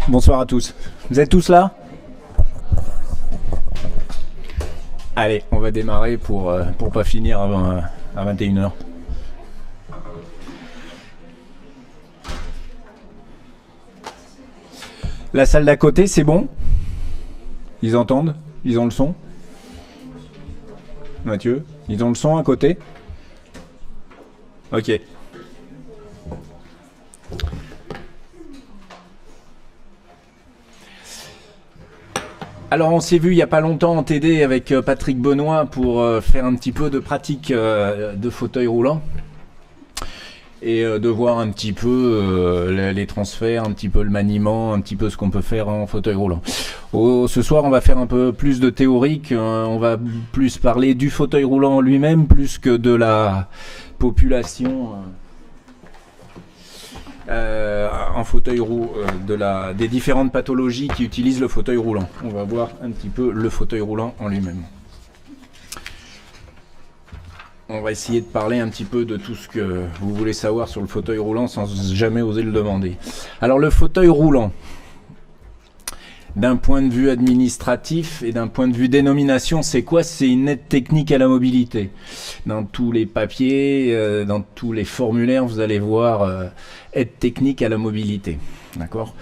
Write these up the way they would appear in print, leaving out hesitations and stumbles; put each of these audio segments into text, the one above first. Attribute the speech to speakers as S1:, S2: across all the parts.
S1: Bonsoir à tous. Vous êtes tous là? Allez, on va démarrer pour pas finir avant à 21h. La salle d'à côté, c'est bon? Ils entendent? Ils ont le son? Mathieu, ils ont le son à côté? Ok. Alors on s'est vu il n'y a pas longtemps en TD avec Patrick Benoît pour faire un petit peu de pratique de fauteuil roulant et de voir un petit peu les transferts, un petit peu le maniement, un petit peu ce qu'on peut faire en fauteuil roulant. Ce soir on va faire un peu plus de théorique, on va plus parler du fauteuil roulant lui-même plus que de la population en fauteuil roulant, des différentes pathologies qui utilisent le fauteuil roulant. On va voir un petit peu le fauteuil roulant en lui-même. On va essayer de parler un petit peu de tout ce que vous voulez savoir sur le fauteuil roulant sans jamais oser le demander. Alors le fauteuil roulant, d'un point de vue administratif et d'un point de vue dénomination, c'est quoi? C'est une aide technique à la mobilité. Dans tous les papiers, dans tous les formulaires, vous allez voir aide technique à la mobilité. D'accord?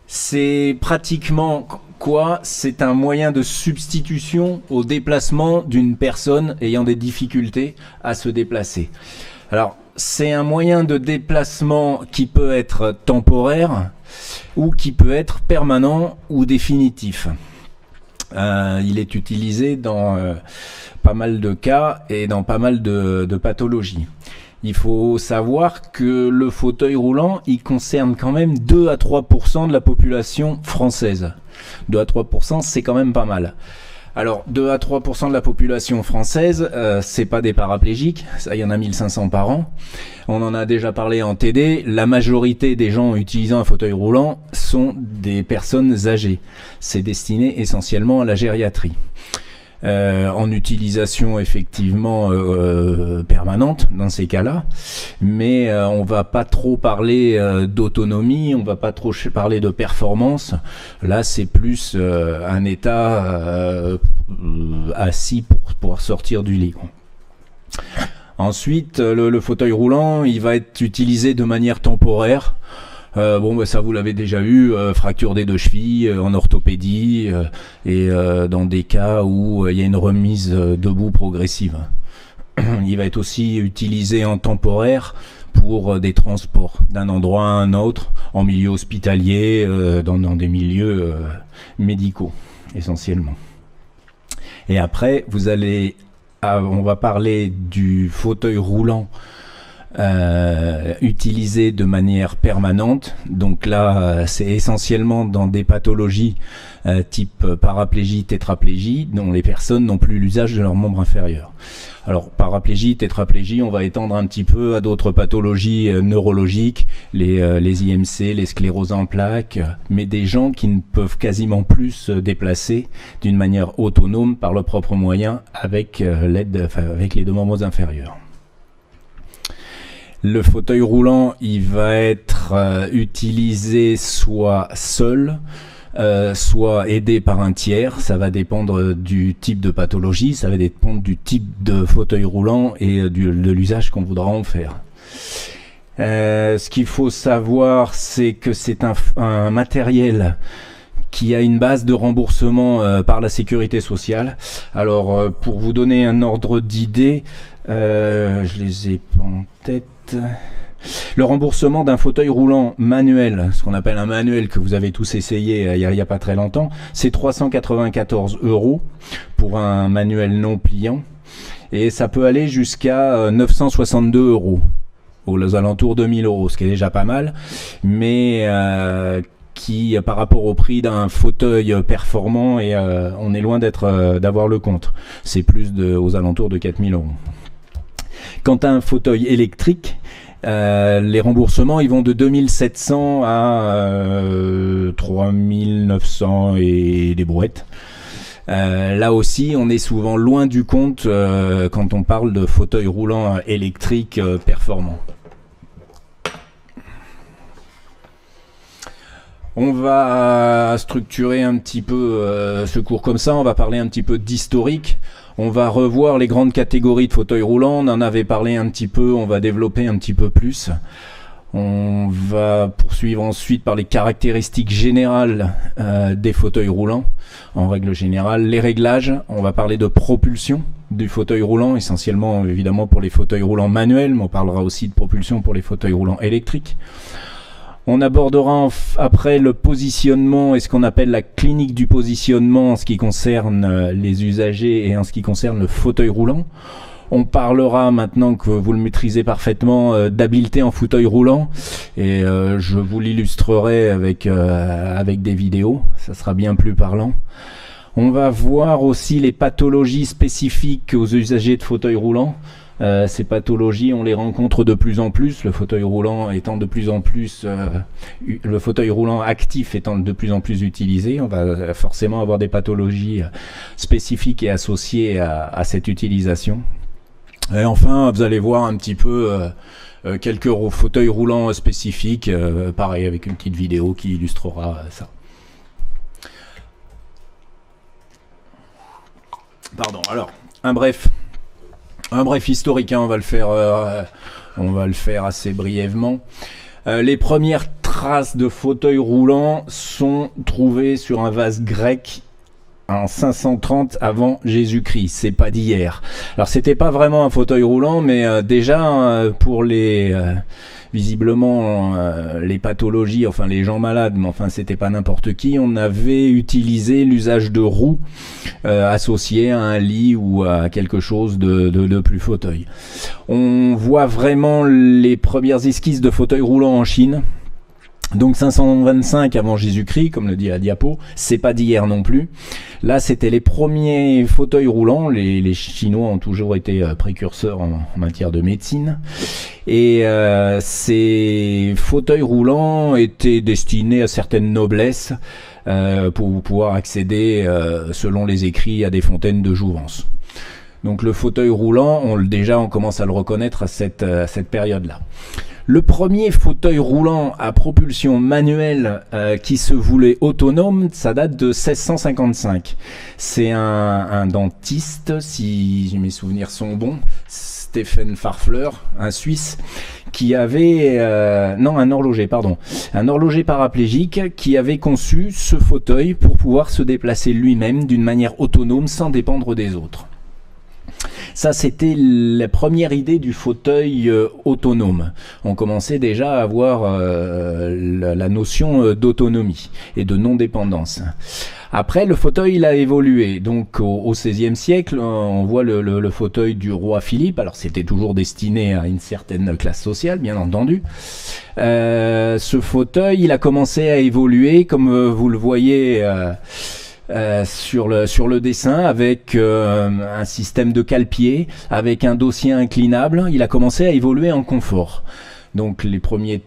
S1: C'est pratiquement quoi? C'est un moyen de substitution au déplacement d'une personne ayant des difficultés à se déplacer. Alors, c'est un moyen de déplacement qui peut être temporaire ou qui peut être permanent ou définitif. Il est utilisé dans pas mal de cas et dans pas mal de pathologies. Il faut savoir que le fauteuil roulant, il concerne quand même 2 à 3% de la population française. 2 à 3%, c'est quand même pas mal. Alors, 2 à 3% de la population française, c'est pas des paraplégiques, ça, il y en a 1500 par an. On en a déjà parlé en TD, la majorité des gens utilisant un fauteuil roulant sont des personnes âgées. C'est destiné essentiellement à la gériatrie. En utilisation effectivement permanente dans ces cas-là, mais on va pas trop parler d'autonomie, on va pas trop parler de performance. Là, c'est plus un état assis pour pouvoir sortir du lit. Ensuite, le fauteuil roulant, il va être utilisé de manière temporaire. Ça vous l'avez déjà eu, fracture des deux chevilles en orthopédie et dans des cas où il y a une remise debout progressive. Il va être aussi utilisé en temporaire pour des transports d'un endroit à un autre, en milieu hospitalier, dans des milieux médicaux essentiellement. Et après, on va parler du fauteuil roulant utilisé de manière permanente. Donc là, c'est essentiellement dans des pathologies type paraplégie, tétraplégie, dont les personnes n'ont plus l'usage de leur membre inférieur. Alors paraplégie, tétraplégie, on va étendre un petit peu à d'autres pathologies neurologiques, les IMC, les scléroses en plaques, mais des gens qui ne peuvent quasiment plus se déplacer d'une manière autonome par leurs propres moyens avec avec les deux membres inférieurs. Le fauteuil roulant, il va être utilisé soit seul, soit aidé par un tiers. Ça va dépendre du type de pathologie, ça va dépendre du type de fauteuil roulant et de l'usage qu'on voudra en faire. Ce qu'il faut savoir, c'est que c'est un matériel qui a une base de remboursement par la sécurité sociale. Alors, pour vous donner un ordre d'idée, je les ai pas en tête. Le remboursement d'un fauteuil roulant manuel, ce qu'on appelle un manuel que vous avez tous essayé il y a pas très longtemps, c'est 394 € pour un manuel non pliant. Et ça peut aller jusqu'à 962 € aux alentours de 1000 €, ce qui est déjà pas mal, mais qui, par rapport au prix d'un fauteuil performant, et on est loin d'avoir le compte. C'est plus aux alentours de 4000 €. Quant à un fauteuil électrique, les remboursements ils vont de 2700 à 3900 et des brouettes. Là aussi, on est souvent loin du compte quand on parle de fauteuil roulant électrique performant. On va structurer un petit peu ce cours comme ça, on va parler un petit peu d'historique, on va revoir les grandes catégories de fauteuils roulants, on en avait parlé un petit peu, on va développer un petit peu plus. On va poursuivre ensuite par les caractéristiques générales des fauteuils roulants. En règle générale, les réglages, on va parler de propulsion du fauteuil roulant, essentiellement évidemment pour les fauteuils roulants manuels, mais on parlera aussi de propulsion pour les fauteuils roulants électriques. On abordera après le positionnement et ce qu'on appelle la clinique du positionnement en ce qui concerne les usagers et en ce qui concerne le fauteuil roulant. On parlera, maintenant que vous le maîtrisez parfaitement, d'habileté en fauteuil roulant et je vous l'illustrerai avec des vidéos, ça sera bien plus parlant. On va voir aussi les pathologies spécifiques aux usagers de fauteuil roulant. Ces pathologies, on les rencontre de plus en plus, le fauteuil roulant étant de plus en plus, le fauteuil roulant actif étant de plus en plus utilisé. On va forcément avoir des pathologies spécifiques et associées à cette utilisation. Et enfin, vous allez voir un petit peu quelques fauteuils roulants spécifiques, pareil avec une petite vidéo qui illustrera ça. Pardon, alors, un bref historique, hein, on va le faire assez brièvement. Les premières traces de fauteuils roulants sont trouvées sur un vase grec en 530 avant Jésus-Christ, c'est pas d'hier. Alors c'était pas vraiment un fauteuil roulant, mais déjà pour les visiblement les pathologies, enfin les gens malades, mais enfin c'était pas n'importe qui, on avait utilisé l'usage de roues associées à un lit ou à quelque chose de plus fauteuil. On voit vraiment les premières esquisses de fauteuils roulants en Chine. Donc 525 avant Jésus-Christ, comme le dit la diapo, c'est pas d'hier non plus. Là, c'était les premiers fauteuils roulants. Les Chinois ont toujours été précurseurs en matière de médecine. Et ces fauteuils roulants étaient destinés à certaines noblesses pour pouvoir accéder, selon les écrits, à des fontaines de jouvence. Donc le fauteuil roulant, on commence à le reconnaître à cette période-là. Le premier fauteuil roulant à propulsion manuelle qui se voulait autonome, ça date de 1655. C'est un dentiste, si mes souvenirs sont bons, Stephen Farfler, un Suisse, qui avait... un horloger paraplégique qui avait conçu ce fauteuil pour pouvoir se déplacer lui-même d'une manière autonome sans dépendre des autres. Ça, c'était la première idée du fauteuil autonome. On commençait déjà à avoir la notion d'autonomie et de non-dépendance. Après, le fauteuil il a évolué. Donc, au XVIe siècle, on voit le fauteuil du roi Philippe. Alors, c'était toujours destiné à une certaine classe sociale, bien entendu. Ce fauteuil, il a commencé à évoluer, comme vous le voyez... sur le dessin, avec un système de cale-pied, avec un dossier inclinable. Il a commencé à évoluer en confort. Donc les premiers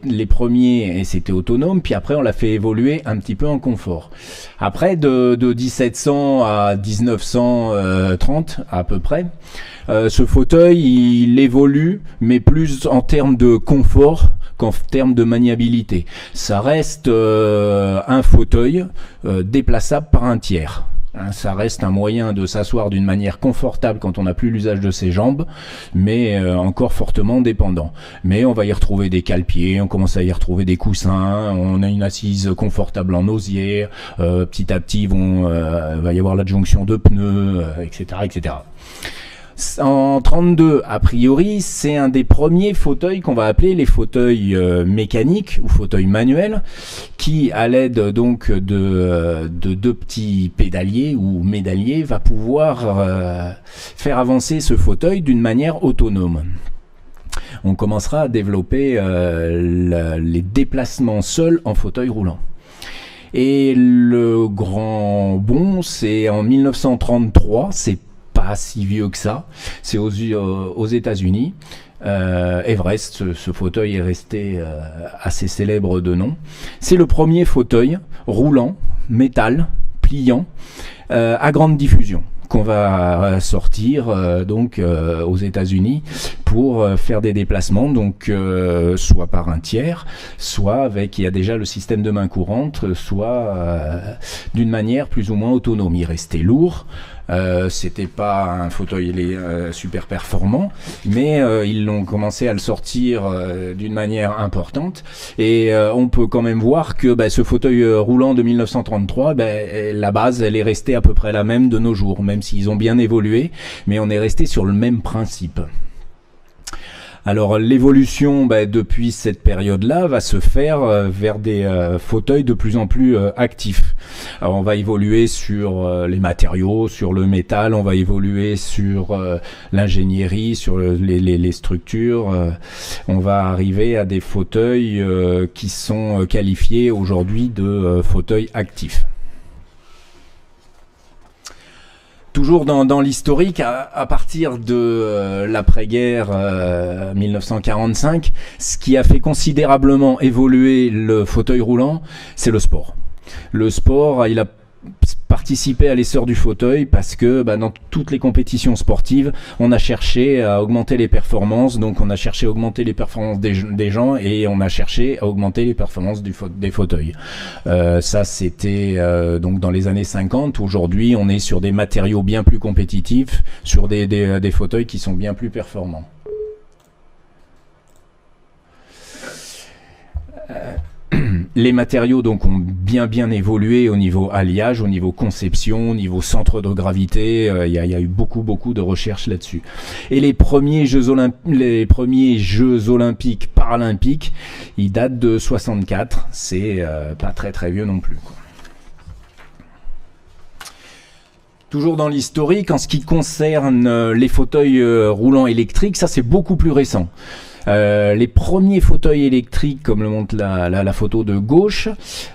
S1: et c'était autonome, puis après on l'a fait évoluer un petit peu en confort. Après de 1700 à 1930 à peu près, ce fauteuil il évolue, mais plus en termes de confort qu'en termes de maniabilité. Ça reste un fauteuil déplaçable par un tiers. Ça reste un moyen de s'asseoir d'une manière confortable quand on n'a plus l'usage de ses jambes, mais encore fortement dépendant. Mais on va y retrouver des cale-pieds, on commence à y retrouver des coussins, on a une assise confortable en osier, petit à petit va y avoir l'adjonction de pneus, etc., etc. En 32, a priori, c'est un des premiers fauteuils qu'on va appeler les fauteuils mécaniques ou fauteuils manuels, qui, à l'aide donc de deux petits pédaliers ou médaliers, va pouvoir faire avancer ce fauteuil d'une manière autonome. On commencera à développer les déplacements seuls en fauteuil roulant. Et le grand bond, c'est en 1933, c'est pas si vieux que ça, c'est aux États-Unis. Everest, ce fauteuil est resté assez célèbre de nom. C'est le premier fauteuil roulant, métal, pliant, à grande diffusion qu'on va sortir aux États-Unis pour faire des déplacements, donc soit par un tiers, soit avec, il y a déjà le système de main courante, soit d'une manière plus ou moins autonome. Il restait lourd. C'était pas un fauteuil super performant, mais ils l'ont commencé à le sortir d'une manière importante, et on peut quand même voir que ce fauteuil roulant de 1933, la base elle est restée à peu près la même de nos jours, même s'ils ont bien évolué, mais on est resté sur le même principe. Alors l'évolution depuis cette période-là va se faire vers des fauteuils de plus en plus actifs. Alors on va évoluer sur les matériaux, sur le métal, on va évoluer sur l'ingénierie, sur les structures. On va arriver à des fauteuils qui sont qualifiés aujourd'hui de fauteuils actifs. Toujours dans l'historique, à partir de l'après-guerre 1945, ce qui a fait considérablement évoluer le fauteuil roulant, c'est le sport. Le sport, il a participé à l'essor du fauteuil parce que dans toutes les compétitions sportives, on a cherché à augmenter les performances, donc on a cherché à augmenter les performances des gens, et on a cherché à augmenter les performances des fauteuils. Ça c'était donc dans les années 50. Aujourd'hui on est sur des matériaux bien plus compétitifs, sur des fauteuils qui sont bien plus performants. Les matériaux donc ont bien évolué au niveau alliage, au niveau conception, au niveau centre de gravité. Il y a eu beaucoup de recherches là-dessus. Et les premiers Jeux olympiques paralympiques, ils datent de 64. C'est pas très vieux non plus, quoi. Toujours dans l'historique, en ce qui concerne les fauteuils roulants électriques, ça c'est beaucoup plus récent. Les premiers fauteuils électriques, comme le montre la photo de gauche,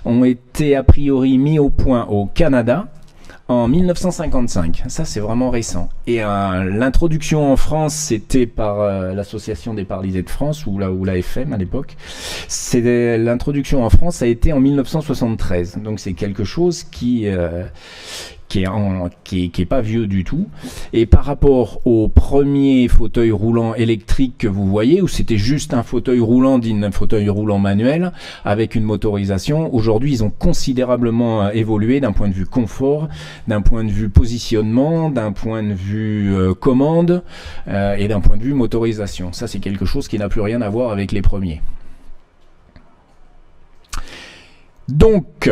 S1: ont été a priori mis au point au Canada en 1955. Ça, c'est vraiment récent. Et l'introduction en France, c'était par l'association des paralysés de France, ou l'AFM à l'époque. L'introduction en France a été en 1973. Donc c'est quelque chose qui est pas vieux du tout. Et par rapport au premier fauteuil roulant électrique que vous voyez, où c'était juste un fauteuil roulant manuel avec une motorisation, aujourd'hui ils ont considérablement évolué d'un point de vue confort, d'un point de vue positionnement, d'un point de vue commande et d'un point de vue motorisation. Ça c'est quelque chose qui n'a plus rien à voir avec les premiers. Donc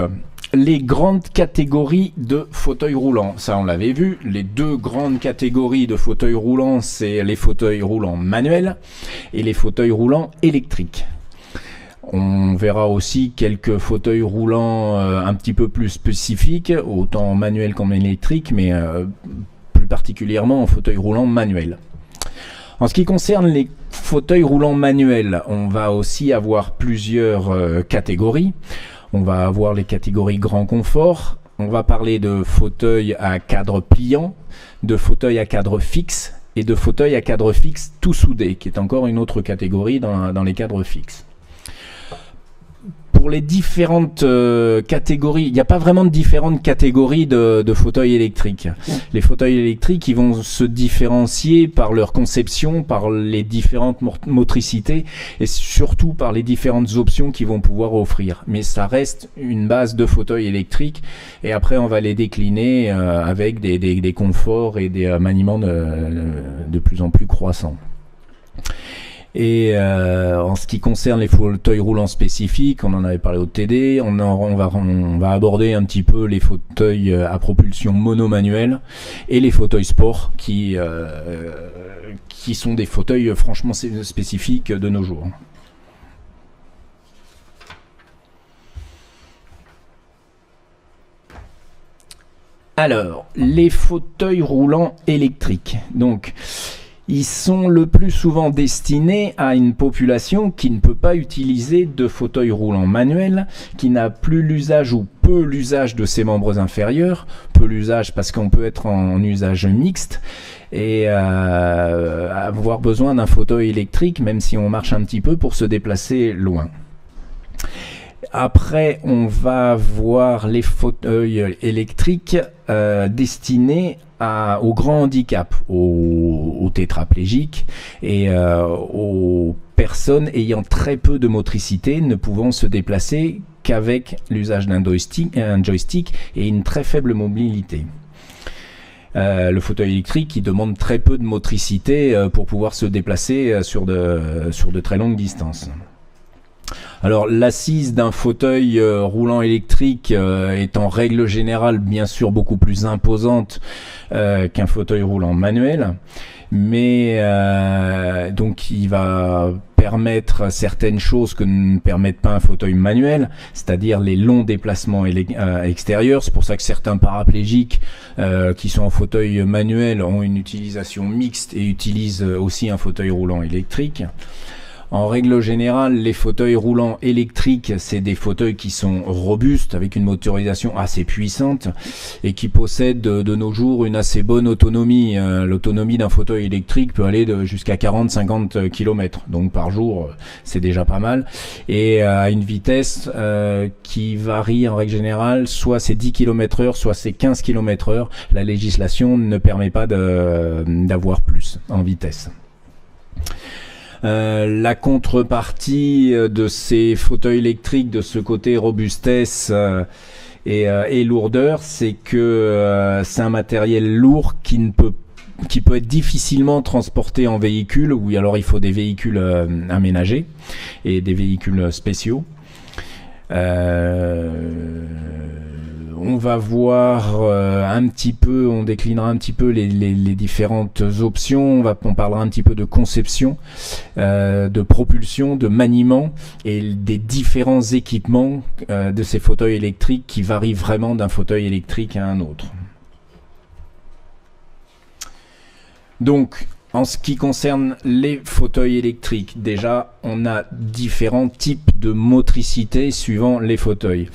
S1: les grandes catégories de fauteuils roulants, ça on l'avait vu, les deux grandes catégories de fauteuils roulants, c'est les fauteuils roulants manuels et les fauteuils roulants électriques. On verra aussi quelques fauteuils roulants un petit peu plus spécifiques, autant manuels qu'en électrique, mais plus particulièrement en fauteuil roulant manuel. En ce qui concerne les fauteuils roulants manuels, on va aussi avoir plusieurs catégories. On va avoir les catégories grand confort, on va parler de fauteuils à cadre pliant, de fauteuils à cadre fixe et de fauteuils à cadre fixe tout soudé, qui est encore une autre catégorie dans les cadres fixes. Pour les différentes catégories, il n'y a pas vraiment de différentes catégories de fauteuils électriques. Les fauteuils électriques, ils vont se différencier par leur conception, par les différentes motricités et surtout par les différentes options qu'ils vont pouvoir offrir. Mais ça reste une base de fauteuil électrique, et après on va les décliner avec des conforts et des maniements de plus en plus croissants. Et en ce qui concerne les fauteuils roulants spécifiques, on en avait parlé au TD, on va aborder un petit peu les fauteuils à propulsion monomanuelle et les fauteuils sport qui sont des fauteuils franchement spécifiques de nos jours. Alors, les fauteuils roulants électriques. Donc, ils sont le plus souvent destinés à une population qui ne peut pas utiliser de fauteuil roulant manuel, qui n'a plus l'usage ou peu l'usage de ses membres inférieurs, peu l'usage parce qu'on peut être en usage mixte, et avoir besoin d'un fauteuil électrique, même si on marche un petit peu, pour se déplacer loin. Après, on va voir les fauteuils électriques destinés aux grands handicaps, aux tétraplégiques et aux personnes ayant très peu de motricité, ne pouvant se déplacer qu'avec l'usage d'un joystick et une très faible mobilité. Le fauteuil électrique qui demande très peu de motricité pour pouvoir se déplacer sur de très longues distances. Alors l'assise d'un fauteuil roulant électrique est en règle générale bien sûr beaucoup plus imposante qu'un fauteuil roulant manuel, mais donc il va permettre certaines choses que ne permettent pas un fauteuil manuel, c'est-à-dire les longs déplacements extérieurs. C'est pour ça que certains paraplégiques qui sont en fauteuil manuel ont une utilisation mixte et utilisent aussi un fauteuil roulant électrique. En règle générale, les fauteuils roulants électriques, c'est des fauteuils qui sont robustes, avec une motorisation assez puissante et qui possèdent de nos jours une assez bonne autonomie. L'autonomie d'un fauteuil électrique peut aller jusqu'à 40-50 km, donc par jour, c'est déjà pas mal. Et à une vitesse qui varie en règle générale, soit c'est 10 km/h, soit c'est 15 km/h. La législation ne permet pas d'avoir plus en vitesse. La contrepartie de ces fauteuils électriques, de ce côté robustesse et lourdeur, c'est que c'est un matériel lourd qui peut être difficilement transporté en véhicule, ou alors il faut des véhicules aménagés et des véhicules spéciaux. On va voir un petit peu, on déclinera un petit peu les différentes options, on parlera un petit peu de conception, de propulsion, de maniement et des différents équipements de ces fauteuils électriques qui varient vraiment d'un fauteuil électrique à un autre. Donc, en ce qui concerne les fauteuils électriques, déjà, on a différents types de motricité suivant les fauteuils.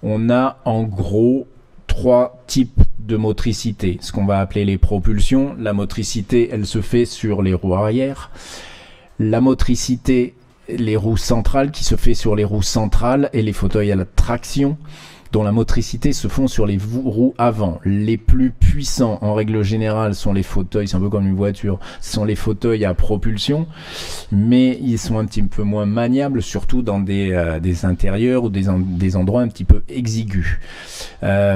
S1: On a en gros 3 types de motricité, ce qu'on va appeler les propulsions. La motricité, elle se fait sur les roues arrière. La motricité, les roues centrales, qui se fait sur les roues centrales et les fauteuils à la traction, dont la motricité se font sur les roues avant. Les plus puissants, en règle générale, sont les fauteuils, c'est un peu comme une voiture, ce sont les fauteuils à propulsion, mais ils sont un petit peu moins maniables, surtout dans des intérieurs ou des endroits un petit peu exigus.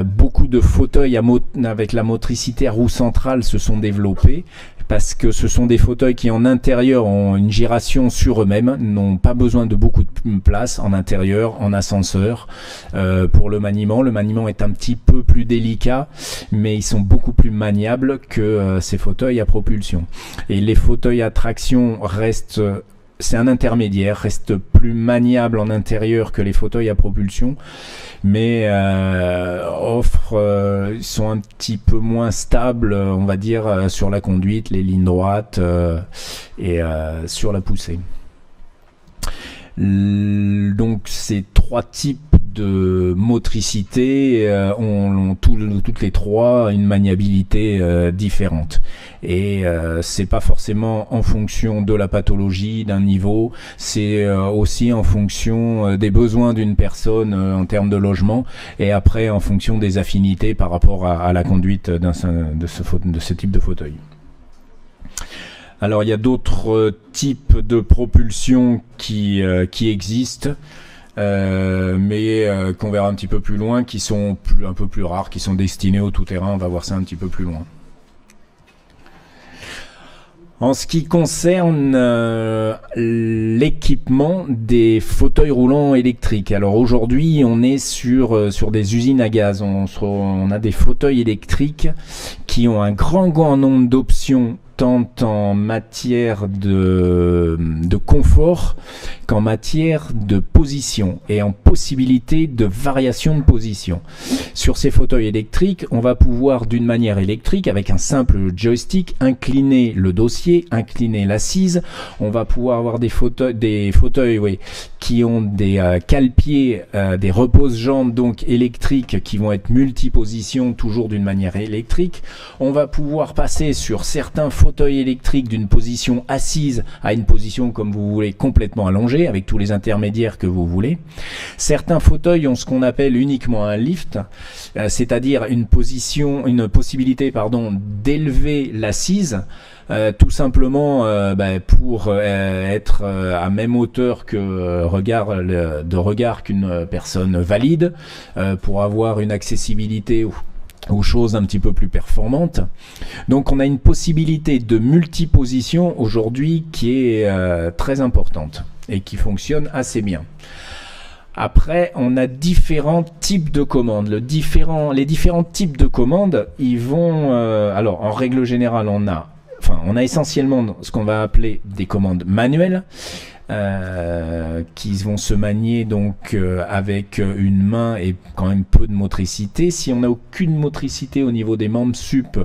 S1: Beaucoup de fauteuils avec la motricité à roue centrale se sont développés, parce que ce sont des fauteuils qui en intérieur ont une giration sur eux-mêmes, n'ont pas besoin de beaucoup de place en intérieur, en ascenseur. Pour le maniement est un petit peu plus délicat, mais ils sont beaucoup plus maniables que ces fauteuils à propulsion. Et les fauteuils à traction restent... C'est un intermédiaire, reste plus maniable en intérieur que les fauteuils à propulsion, mais ils sont un petit peu moins stables, on va dire, sur la conduite, les lignes droites et sur la poussée. Donc ces 3 types de motricité ont toutes les 3 une maniabilité différente, et c'est pas forcément en fonction de la pathologie d'un niveau, c'est aussi en fonction des besoins d'une personne en termes de logement, et après en fonction des affinités par rapport à la conduite de ce type de fauteuil. Alors il y a d'autres types de propulsion qui existent, mais qu'on verra un petit peu plus loin, qui sont un peu plus rares, qui sont destinés au tout-terrain. On va voir ça un petit peu plus loin. En ce qui concerne l'équipement des fauteuils roulants électriques, alors aujourd'hui on est sur des usines à gaz. On a des fauteuils électriques qui ont un grand nombre d'options, tant en matière de confort qu'en matière de position et en possibilité de variation de position. Sur ces fauteuils électriques, on va pouvoir d'une manière électrique, avec un simple joystick, incliner le dossier, incliner l'assise. On va pouvoir avoir des fauteuils qui ont des cale-pieds, des repose-jambes donc électriques qui vont être multipositions, toujours d'une manière électrique. On va pouvoir passer sur certains fauteuils fauteuil électrique d'une position assise à une position comme vous voulez complètement allongée avec tous les intermédiaires que vous voulez. Certains fauteuils ont ce qu'on appelle uniquement un lift, c'est-à-dire une possibilité d'élever l'assise. Tout simplement pour être à même hauteur que regard qu'une personne valide, pour avoir une accessibilité aux choses un petit peu plus performantes. Donc on a une possibilité de multiposition aujourd'hui qui est très importante et qui fonctionne assez bien. Après, on a différents types de commandes. Les différents types de commandes, ils vont... alors, en règle générale, on a essentiellement ce qu'on va appeler des commandes manuelles qui vont se manier donc avec une main et quand même peu de motricité. Si on n'a aucune motricité au niveau des membres sup,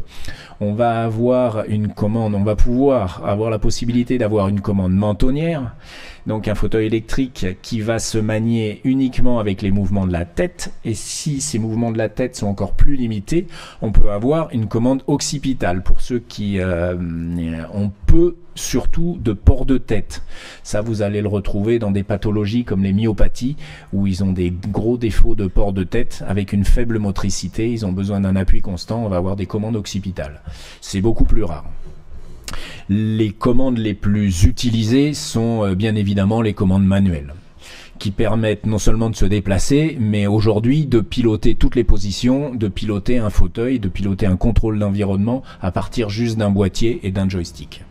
S1: on va avoir une commande, on va pouvoir avoir la possibilité d'avoir une commande mentonnière, donc un fauteuil électrique qui va se manier uniquement avec les mouvements de la tête, et si ces mouvements de la tête sont encore plus limités, on peut avoir une commande occipitale pour ceux qui ont peu surtout de port de tête. Ça, vous allez le retrouver dans des pathologies comme les myopathies, où ils ont des gros défauts de port de tête avec une faible motricité, ils ont besoin d'un appui constant, on va avoir des commandes occipitales. C'est beaucoup plus rare. Les commandes les plus utilisées sont bien évidemment les commandes manuelles, qui permettent non seulement de se déplacer, mais aujourd'hui de piloter toutes les positions, de piloter un fauteuil, de piloter un contrôle d'environnement à partir juste d'un boîtier et d'un joystick.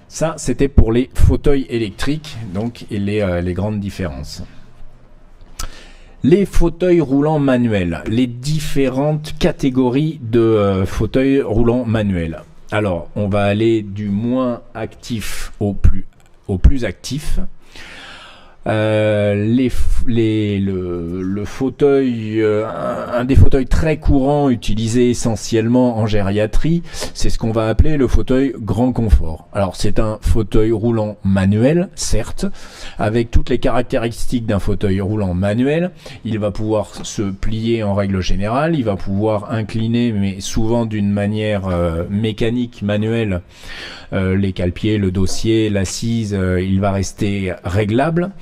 S1: Ça, c'était pour les fauteuils électriques, donc, et les grandes différences. Les fauteuils roulants manuels, les différentes catégories de fauteuils roulants manuels. Alors, on va aller du moins actif au plus actif. Le fauteuil, un des fauteuils très courants utilisés essentiellement en gériatrie, c'est ce qu'on va appeler le fauteuil grand confort. Alors c'est un fauteuil roulant manuel, certes, avec toutes les caractéristiques d'un fauteuil roulant manuel. Il va pouvoir se plier en règle générale, il va pouvoir incliner, mais souvent d'une manière mécanique, manuelle, les cale-pieds, le dossier, l'assise, il va rester réglable.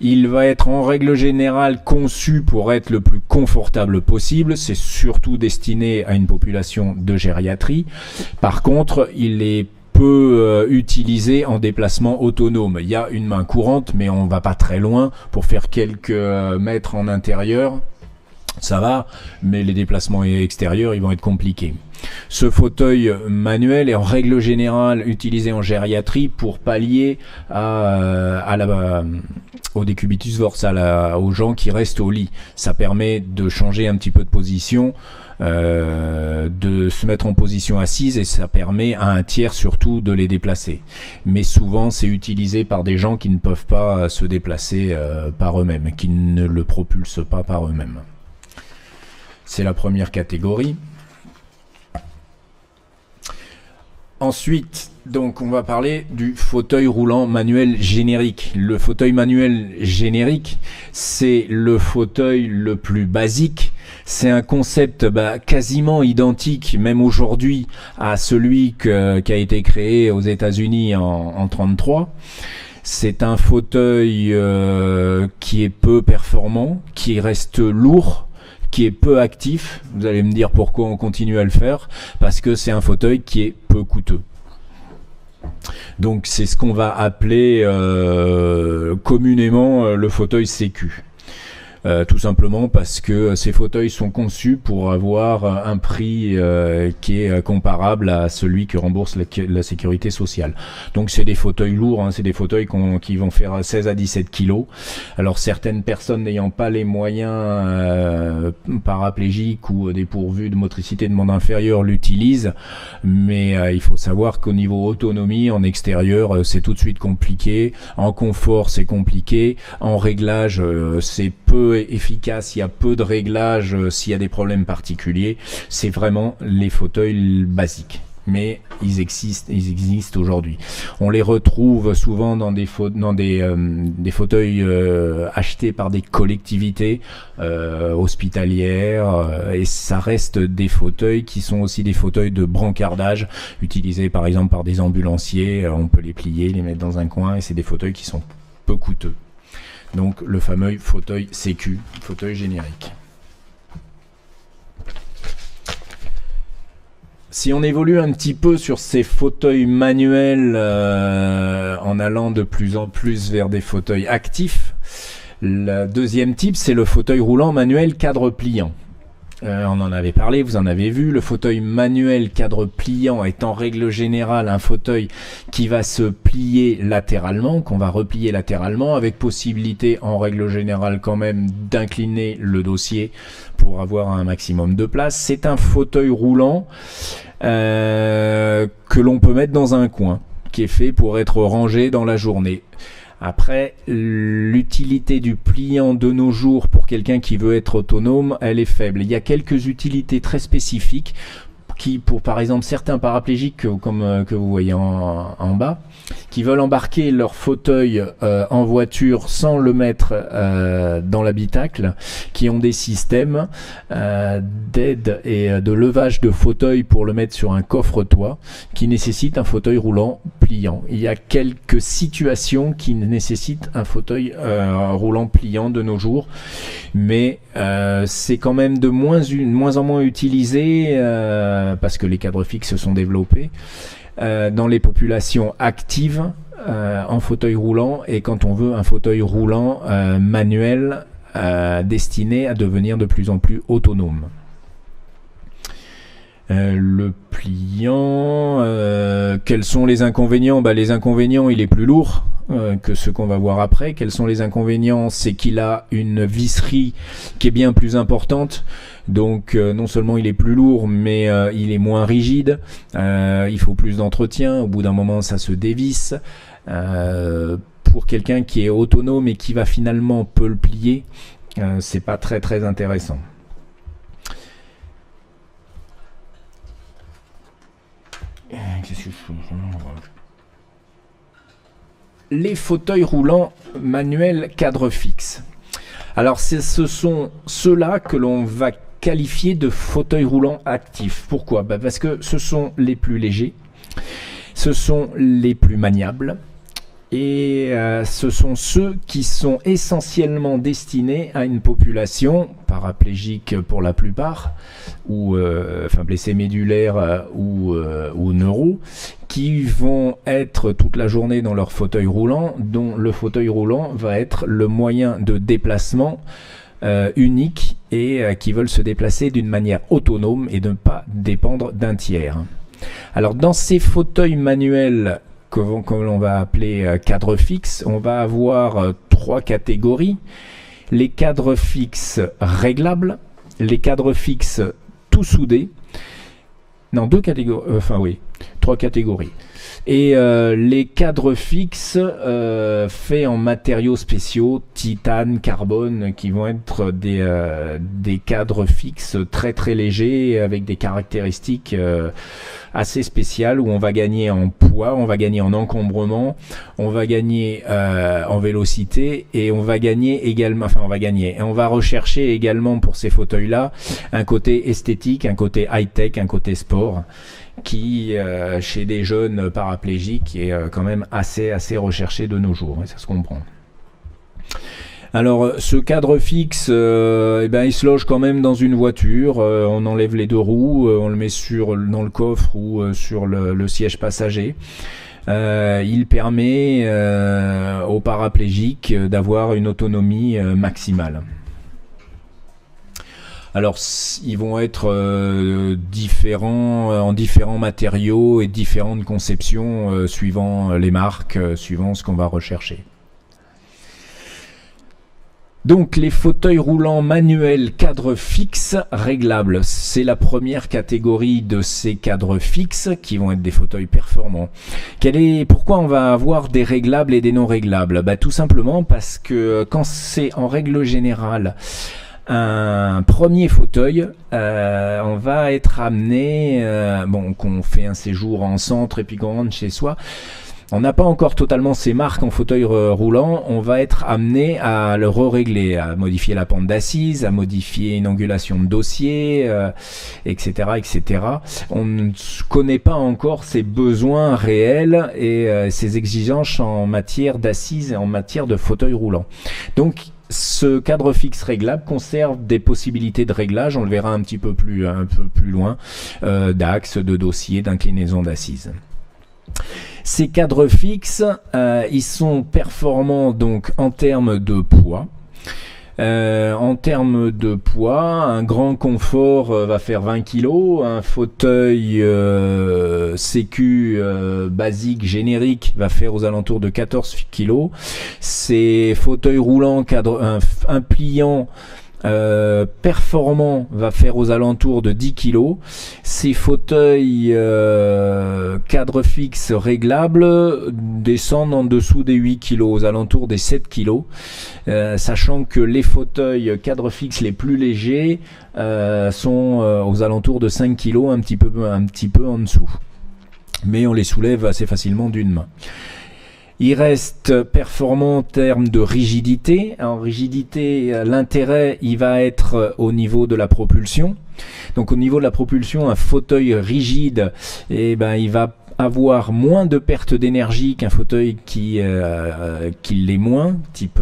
S1: Il va être en règle générale conçu pour être le plus confortable possible. C'est surtout destiné à une population de gériatrie. Par contre, il est peu utilisé en déplacement autonome. Il y a une main courante, mais on va pas très loin pour faire quelques mètres en intérieur. Ça va, mais les déplacements extérieurs, ils vont être compliqués. Ce fauteuil manuel est en règle générale utilisé en gériatrie pour pallier au décubitus vors, aux gens qui restent au lit. Ça permet de changer un petit peu de position, de se mettre en position assise, et ça permet à un tiers surtout de les déplacer. Mais souvent c'est utilisé par des gens qui ne peuvent pas se déplacer par eux-mêmes, qui ne le propulsent pas par eux-mêmes. C'est la première catégorie. Ensuite, donc, on va parler du fauteuil roulant manuel générique. Le fauteuil manuel générique, c'est le fauteuil le plus basique. C'est un concept quasiment identique, même aujourd'hui, à celui qui a été créé aux États-Unis en 1933. C'est un fauteuil qui est peu performant, qui reste lourd, qui est peu actif. Vous allez me dire pourquoi on continue à le faire, parce que c'est un fauteuil qui est peu coûteux. Donc c'est ce qu'on va appeler communément le fauteuil sécu. Tout simplement parce que ces fauteuils sont conçus pour avoir un prix qui est comparable à celui que rembourse la sécurité sociale. Donc c'est des fauteuils lourds, hein, c'est des fauteuils qui vont faire 16 à 17 kilos. Alors certaines personnes n'ayant pas les moyens paraplégiques ou dépourvues de motricité de monde inférieur l'utilisent, mais il faut savoir qu'au niveau autonomie, en extérieur, c'est tout de suite compliqué. En confort, c'est compliqué. En réglage, c'est peu efficace, il y a peu de réglages s'il y a des problèmes particuliers. C'est vraiment les fauteuils basiques. mais ils existent aujourd'hui. On les retrouve souvent dans des fauteuils achetés par des collectivités hospitalières, et ça reste des fauteuils qui sont aussi des fauteuils de brancardage, utilisés par exemple par des ambulanciers. On peut les plier, les mettre dans un coin, et c'est des fauteuils qui sont peu coûteux. Donc le fameux fauteuil sécu, fauteuil générique. Si on évolue un petit peu sur ces fauteuils manuels en allant de plus en plus vers des fauteuils actifs, le deuxième type, c'est le fauteuil roulant manuel cadre pliant. On en avait parlé, vous en avez vu. Le fauteuil manuel cadre pliant est en règle générale un fauteuil qui va se plier latéralement, qu'on va replier latéralement, avec possibilité en règle générale quand même d'incliner le dossier pour avoir un maximum de place. C'est un fauteuil roulant que l'on peut mettre dans un coin, qui est fait pour être rangé dans la journée. Après, l'utilité du pliant de nos jours pour quelqu'un qui veut être autonome, elle est faible. Il y a quelques utilités très spécifiques qui, pour par exemple certains paraplégiques que vous voyez en bas, qui veulent embarquer leur fauteuil en voiture sans le mettre dans l'habitacle, qui ont des systèmes d'aide et de levage de fauteuil pour le mettre sur un coffre-toit, qui nécessitent un fauteuil roulant pliant. Il y a quelques situations qui nécessitent un fauteuil roulant pliant de nos jours, mais c'est quand même de moins en moins utilisé parce que les cadres fixes se sont développés dans les populations actives en fauteuil roulant, et quand on veut un fauteuil roulant manuel destiné à devenir de plus en plus autonome. Le pliant, quels sont les inconvénients? Les inconvénients, il est plus lourd que ce qu'on va voir après. Quels sont les inconvénients? C'est qu'il a une visserie qui est bien plus importante. Donc non seulement il est plus lourd, mais il est moins rigide. Il faut plus d'entretien. Au bout d'un moment, ça se dévisse. Pour quelqu'un qui est autonome et qui va finalement peu le plier, c'est pas très très intéressant. Qu'est-ce que je fais ? Les fauteuils roulants manuels cadre fixe. Alors ce sont ceux-là que l'on va qualifier de fauteuils roulants actifs. Pourquoi ? Parce que ce sont les plus légers, ce sont les plus maniables, et ce sont ceux qui sont essentiellement destinés à une population paraplégique pour la plupart, ou blessés médulaires ou neuro, qui vont être toute la journée dans leur fauteuil roulant, dont le fauteuil roulant va être le moyen de déplacement unique, et qui veulent se déplacer d'une manière autonome et ne pas dépendre d'un tiers. Alors dans ces fauteuils manuels que l'on va appeler cadre fixe, on va avoir trois catégories. Les cadres fixes réglables, les cadres fixes tout soudés, trois catégories. Et les cadres fixes faits en matériaux spéciaux, titane, carbone, qui vont être des cadres fixes très très légers, avec des caractéristiques assez spéciales, où on va gagner en poids, on va gagner en encombrement, on va gagner en vélocité, et on va gagner également, et on va rechercher également pour ces fauteuils-là un côté esthétique, un côté high-tech, un côté sport, qui chez des jeunes paraplégiques est quand même assez recherché de nos jours, et ça se comprend. Alors ce cadre fixe, il se loge quand même dans une voiture. On enlève les deux roues, on le met dans le coffre ou sur le siège passager. Il permet aux paraplégiques d'avoir une autonomie maximale. Alors ils vont être différents en différents matériaux et différentes conceptions suivant les marques, suivant ce qu'on va rechercher. Donc les fauteuils roulants manuels cadres fixes réglables, c'est la première catégorie de ces cadres fixes qui vont être des fauteuils performants. Pourquoi on va avoir des réglables et des non réglables ? Tout simplement parce que quand c'est en règle générale un premier fauteuil. On va être amené, qu'on fait un séjour en centre et puis qu'on rentre chez soi. On n'a pas encore totalement ces marques en fauteuil roulant, on va être amené à le régler, à modifier la pente d'assise, à modifier une angulation de dossier, etc., etc. On ne connaît pas encore ses besoins réels et ses exigences en matière d'assise et en matière de fauteuil roulant. Donc, ce cadre fixe réglable conserve des possibilités de réglage, on le verra un peu plus loin, d'axe, de dossier, d'inclinaison d'assise. Ces cadres fixes, ils sont performants donc en termes de poids. En termes de poids, un grand confort va faire 20 kg, un fauteuil sécu basique générique va faire aux alentours de 14 kg. Ces fauteuils roulants, un pliant performant va faire aux alentours de 10 kg. Ces fauteuils cadre fixe réglables descendent en dessous des 8 kg, aux alentours des 7 kg, sachant que les fauteuils cadre fixe les plus légers sont aux alentours de 5 kg, un petit peu en dessous, mais on les soulève assez facilement d'une main. Il reste performant en termes de rigidité. En rigidité, l'intérêt, il va être au niveau de la propulsion. Donc au niveau de la propulsion, un fauteuil rigide, il va avoir moins de perte d'énergie qu'un fauteuil qui l'est moins, type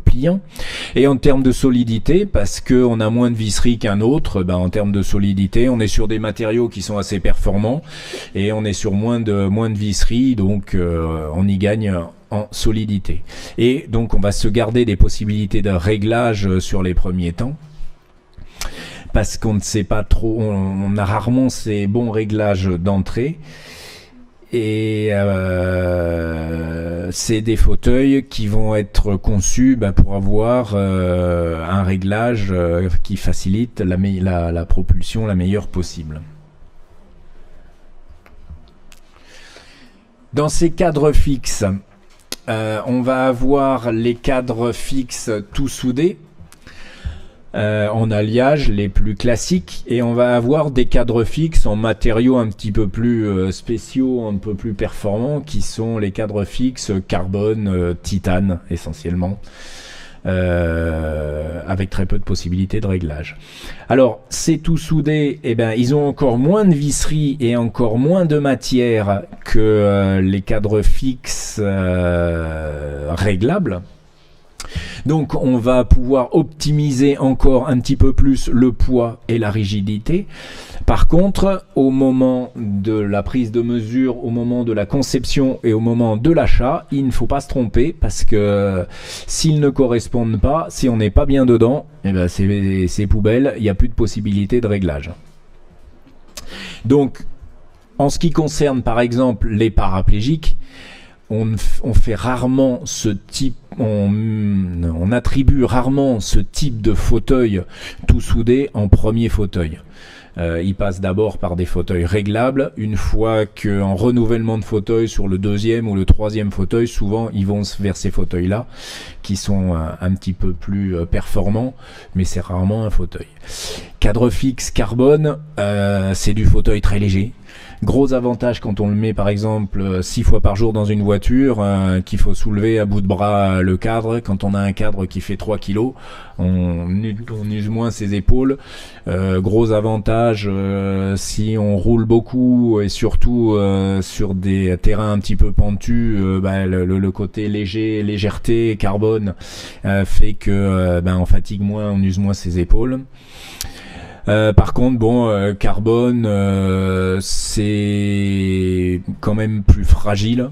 S1: pliant. Et en termes de solidité, parce qu'on a moins de visserie qu'un autre, en termes de solidité, on est sur des matériaux qui sont assez performants et on est sur moins de visserie, donc on y gagne en solidité. Et donc on va se garder des possibilités de réglage sur les premiers temps, parce qu'on ne sait pas trop, on a rarement ces bons réglages d'entrée. Et c'est des fauteuils qui vont être conçus pour avoir un réglage qui facilite la propulsion la meilleure possible. Dans ces cadres fixes, on va avoir les cadres fixes tout soudés, en alliage les plus classiques, et on va avoir des cadres fixes en matériaux un petit peu plus spéciaux, un peu plus performants, qui sont les cadres fixes carbone, titane essentiellement, avec très peu de possibilités de réglage. Alors ces tout soudés, ils ont encore moins de visserie et encore moins de matière que les cadres fixes réglables. Donc on va pouvoir optimiser encore un petit peu plus le poids et la rigidité. Par contre, au moment de la prise de mesure, au moment de la conception et au moment de l'achat, il ne faut pas se tromper, parce que s'ils ne correspondent pas, si on n'est pas bien dedans, c'est poubelle, il n'y a plus de possibilité de réglage. Donc en ce qui concerne par exemple les paraplégiques, on fait rarement ce type, on attribue rarement ce type de fauteuil tout soudé en premier fauteuil. Il passe d'abord par des fauteuils réglables. Une fois qu'en renouvellement de fauteuil sur le deuxième ou le troisième fauteuil, souvent ils vont vers ces fauteuils-là qui sont un petit peu plus performants, mais c'est rarement un fauteuil. Cadre fixe carbone, c'est du fauteuil très léger. Gros avantage quand on le met par exemple 6 fois par jour dans une voiture, qu'il faut soulever à bout de bras le cadre. Quand on a un cadre qui fait 3 kg, on use moins ses épaules. Gros avantage si on roule beaucoup et surtout sur des terrains un petit peu pentus, le côté légèreté carbone fait que on fatigue moins, on use moins ses épaules. Par contre, carbone, c'est quand même plus fragile,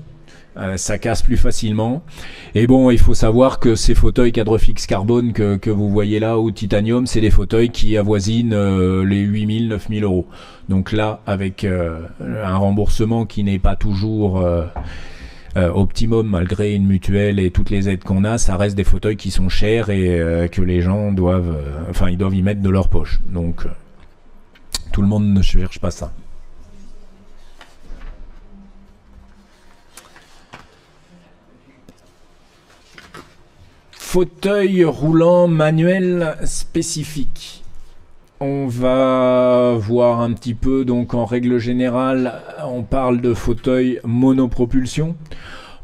S1: ça casse plus facilement. Et il faut savoir que ces fauteuils cadre fixe carbone que vous voyez là, ou titanium, c'est des fauteuils qui avoisinent les 8 000, 9 000 euros. Donc là, avec un remboursement qui n'est pas toujours optimum, malgré une mutuelle et toutes les aides qu'on a, ça reste des fauteuils qui sont chers et que les gens doivent y mettre de leur poche. Donc tout le monde ne cherche pas ça. fauteuil roulant manuel spécifique. On va voir un petit peu, donc en règle générale, on parle de fauteuil monopropulsion.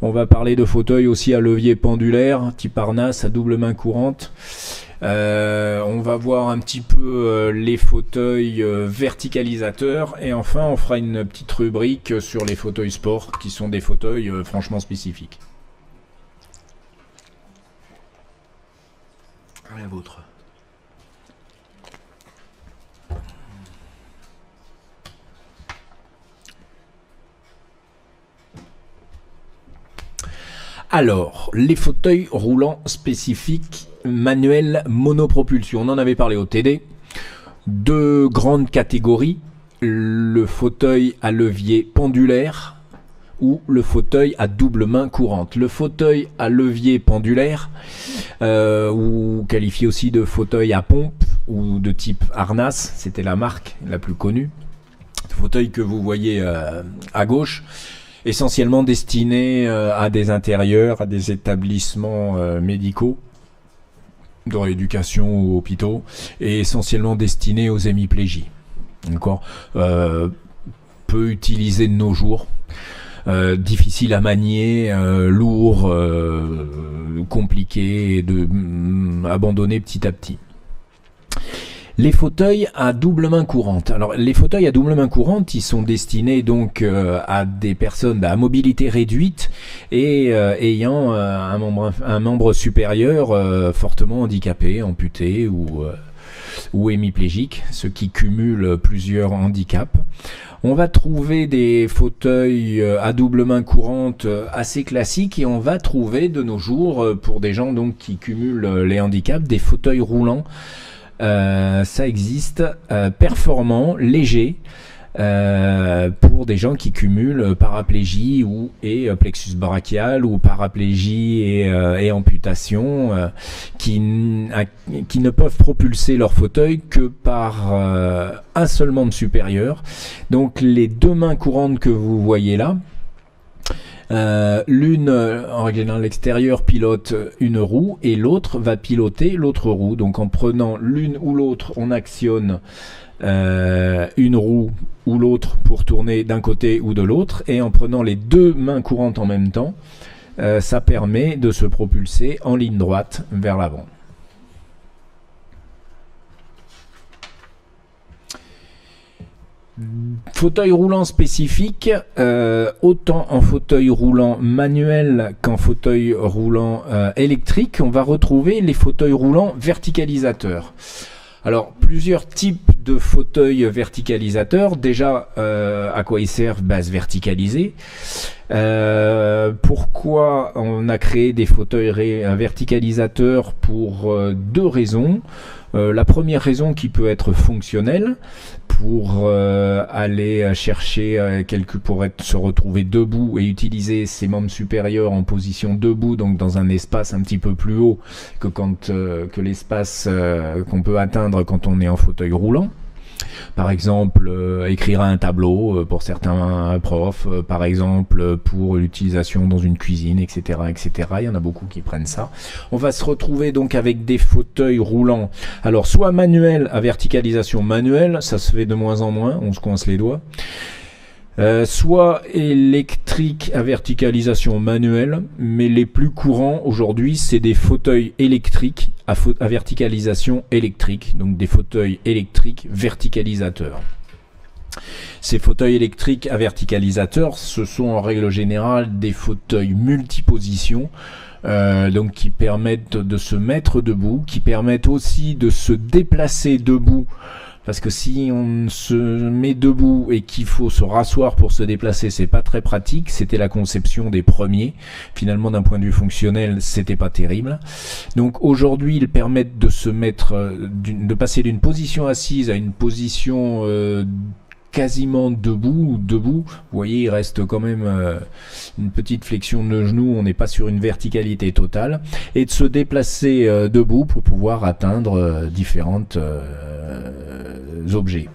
S1: On va parler de fauteuil aussi à levier pendulaire, type harnasse à double main courante. On va voir un petit peu les fauteuils verticalisateurs et enfin on fera une petite rubrique sur les fauteuils sport qui sont des fauteuils franchement spécifiques. La vôtre. Alors, les fauteuils roulants spécifiques manuels monopropulsion. On en avait parlé au TD. Deux grandes catégories. Le fauteuil à levier pendulaire ou le fauteuil à double main courante. Le fauteuil à levier pendulaire, ou qualifié aussi de fauteuil à pompe ou de type harnasse, c'était la marque la plus connue. Le fauteuil que vous voyez à gauche, essentiellement destiné à des intérieurs, à des établissements médicaux, de rééducation ou hôpitaux, et essentiellement destiné aux hémiplégies. D'accord, peu utilisé de nos jours. Difficile à manier, lourd, compliqué et abandonné petit à petit. Les fauteuils à double main courante. Alors les fauteuils à double main courante, ils sont destinés donc à des personnes à mobilité réduite et ayant un membre supérieur fortement handicapé, amputé ou hémiplégique, ceux qui cumulent plusieurs handicaps. On va trouver des fauteuils à double main courante assez classiques et on va trouver de nos jours, pour des gens donc qui cumulent les handicaps, des fauteuils roulants. Ça existe, performants, légers, pour des gens qui cumulent paraplégie et plexus brachial ou paraplégie et amputation, qui ne peuvent propulser leur fauteuil que par un seul membre supérieur. Donc les deux mains courantes que vous voyez là, l'une en règle générale l'extérieur pilote une roue et l'autre va piloter l'autre roue. Donc en prenant l'une ou l'autre, on actionne une roue ou l'autre pour tourner d'un côté ou de l'autre, et en prenant les deux mains courantes en même temps, ça permet de se propulser en ligne droite vers l'avant. Fauteuil roulant spécifique, autant en fauteuil roulant manuel qu'en fauteuil roulant électrique, on va retrouver les fauteuils roulants verticalisateurs. Alors, plusieurs types de fauteuils verticalisateurs. Déjà, à quoi ils servent? Se verticaliser. Pourquoi on a créé des fauteuils verticalisateurs? Pour deux raisons. La première raison qui peut être fonctionnelle, pour aller chercher pour se retrouver debout et utiliser ses membres supérieurs en position debout, donc dans un espace un petit peu plus haut que l'espace qu'on peut atteindre quand on est en fauteuil roulant. Par exemple, écrire à un tableau pour certains profs, par exemple pour l'utilisation dans une cuisine, etc., etc. Il y en a beaucoup qui prennent ça. On va se retrouver donc avec des fauteuils roulants. Alors, soit manuel à verticalisation manuelle, ça se fait de moins en moins, on se coince les doigts. Soit électrique à verticalisation manuelle, mais les plus courants aujourd'hui, c'est des fauteuils électriques à verticalisation électrique, donc des fauteuils électriques verticalisateurs. Ces fauteuils électriques à verticalisateurs, ce sont en règle générale des fauteuils multipositions, donc qui permettent de se mettre debout, qui permettent aussi de se déplacer debout. Parce que si on se met debout et qu'il faut se rasseoir pour se déplacer, c'est pas très pratique. C'était la conception des premiers. Finalement, d'un point de vue fonctionnel, c'était pas terrible. Donc aujourd'hui, ils permettent de se mettre, de passer d'une position assise à une position quasiment debout. Vous voyez, il reste quand même une petite flexion de genou, on n'est pas sur une verticalité totale, et de se déplacer debout pour pouvoir atteindre différentes objets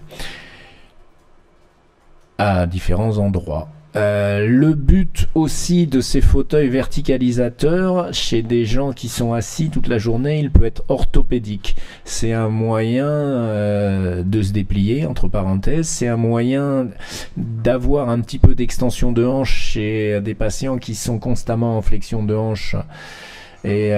S1: à différents endroits. Le but aussi de ces fauteuils verticalisateurs, chez des gens qui sont assis toute la journée, il peut être orthopédique. C'est un moyen de se déplier, entre parenthèses. C'est un moyen d'avoir un petit peu d'extension de hanche chez des patients qui sont constamment en flexion de hanche et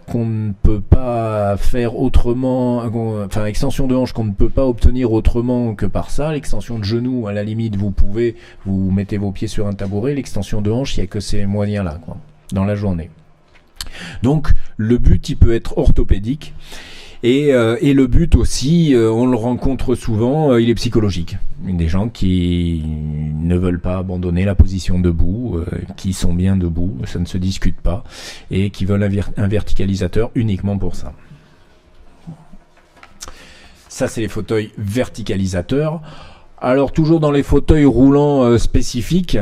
S1: qu'on ne peut pas faire autrement, enfin extension de hanche qu'on ne peut pas obtenir autrement que par ça. L'extension de genou, à la limite, vous mettez vos pieds sur un tabouret. L'extension de hanche, il n'y a que ces moyens-là, quoi, dans la journée. Donc le but, il peut être orthopédique. Et le but aussi, on le rencontre souvent, il est psychologique. Des gens qui ne veulent pas abandonner la position debout, qui sont bien debout, ça ne se discute pas, et qui veulent un verticalisateur uniquement pour ça. Ça, c'est les fauteuils verticalisateurs. Alors, toujours dans les fauteuils roulants spécifiques,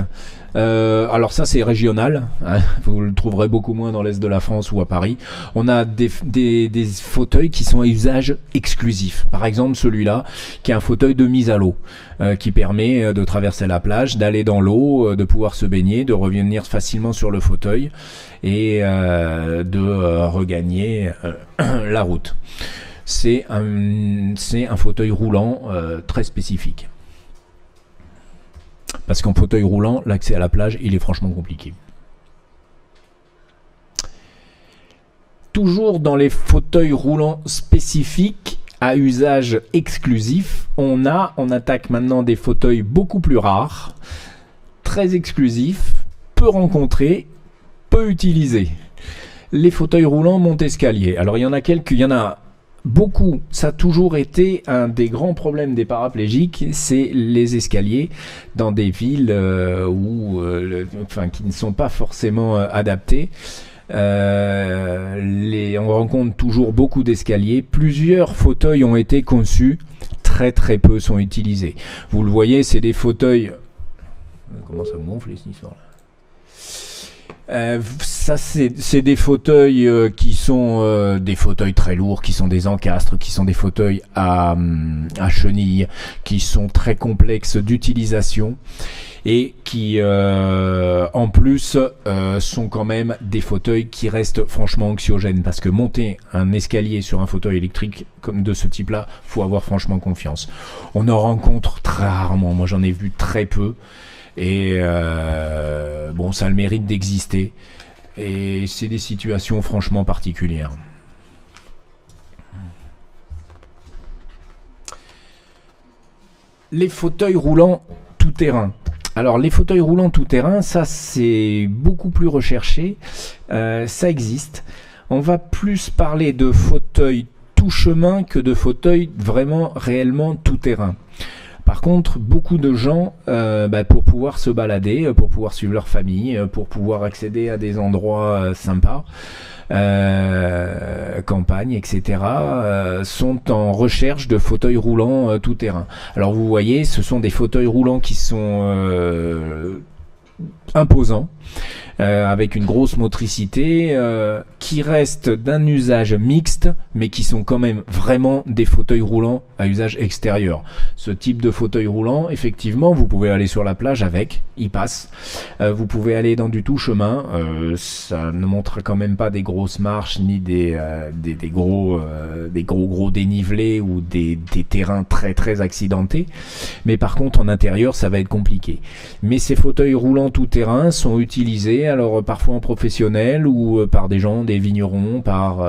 S1: alors ça c'est régional, hein, vous le trouverez beaucoup moins dans l'est de la France ou à Paris. On a des fauteuils qui sont à usage exclusif. Par exemple celui-là qui est un fauteuil de mise à l'eau qui permet de traverser la plage, d'aller dans l'eau, de pouvoir se baigner, de revenir facilement sur le fauteuil et de regagner la route. C'est un fauteuil roulant très spécifique. Parce qu'en fauteuil roulant, l'accès à la plage, il est franchement compliqué. Toujours dans les fauteuils roulants spécifiques à usage exclusif, on attaque maintenant des fauteuils beaucoup plus rares, très exclusifs, peu rencontrés, peu utilisés. Les fauteuils roulants monte-escalier. Alors il y en a beaucoup, ça a toujours été un des grands problèmes des paraplégiques, c'est les escaliers dans des villes qui ne sont pas forcément adaptées. On rencontre toujours beaucoup d'escaliers. Plusieurs fauteuils ont été conçus, très très peu sont utilisés. Vous le voyez, c'est des fauteuils... Comment ça gonfle cette histoire-là ? Ça c'est des fauteuils qui sont des fauteuils très lourds, qui sont des encastres, qui sont des fauteuils à chenilles, qui sont très complexes d'utilisation et qui en plus sont quand même des fauteuils qui restent franchement anxiogènes, parce que monter un escalier sur un fauteuil électrique comme de ce type là, faut avoir franchement confiance. On en rencontre très rarement, moi j'en ai vu très peu. Et bon, ça a le mérite d'exister. Et c'est des situations franchement particulières. Les fauteuils roulants tout-terrain. Alors les fauteuils roulants tout-terrain, ça c'est beaucoup plus recherché. Ça existe. On va plus parler de fauteuils tout-chemin que de fauteuils vraiment réellement tout-terrain. Par contre, beaucoup de gens, pour pouvoir se balader, pour pouvoir suivre leur famille, pour pouvoir accéder à des endroits sympas, campagne, etc., sont en recherche de fauteuils roulants tout-terrain. Alors vous voyez, ce sont des fauteuils roulants qui sont imposants, avec une grosse motricité, qui restent d'un usage mixte, mais qui sont quand même vraiment des fauteuils roulants à usage extérieur. Ce type de fauteuil roulant, effectivement, vous pouvez aller sur la plage avec, il passe. Vous pouvez aller dans du tout chemin, ça ne montre quand même pas des grosses marches ni des gros dénivelés ou des terrains très très accidentés. Mais par contre, en intérieur, ça va être compliqué. Mais ces fauteuils roulants tout terrain sont utilisés, alors parfois en professionnel ou par des gens, des vignerons, par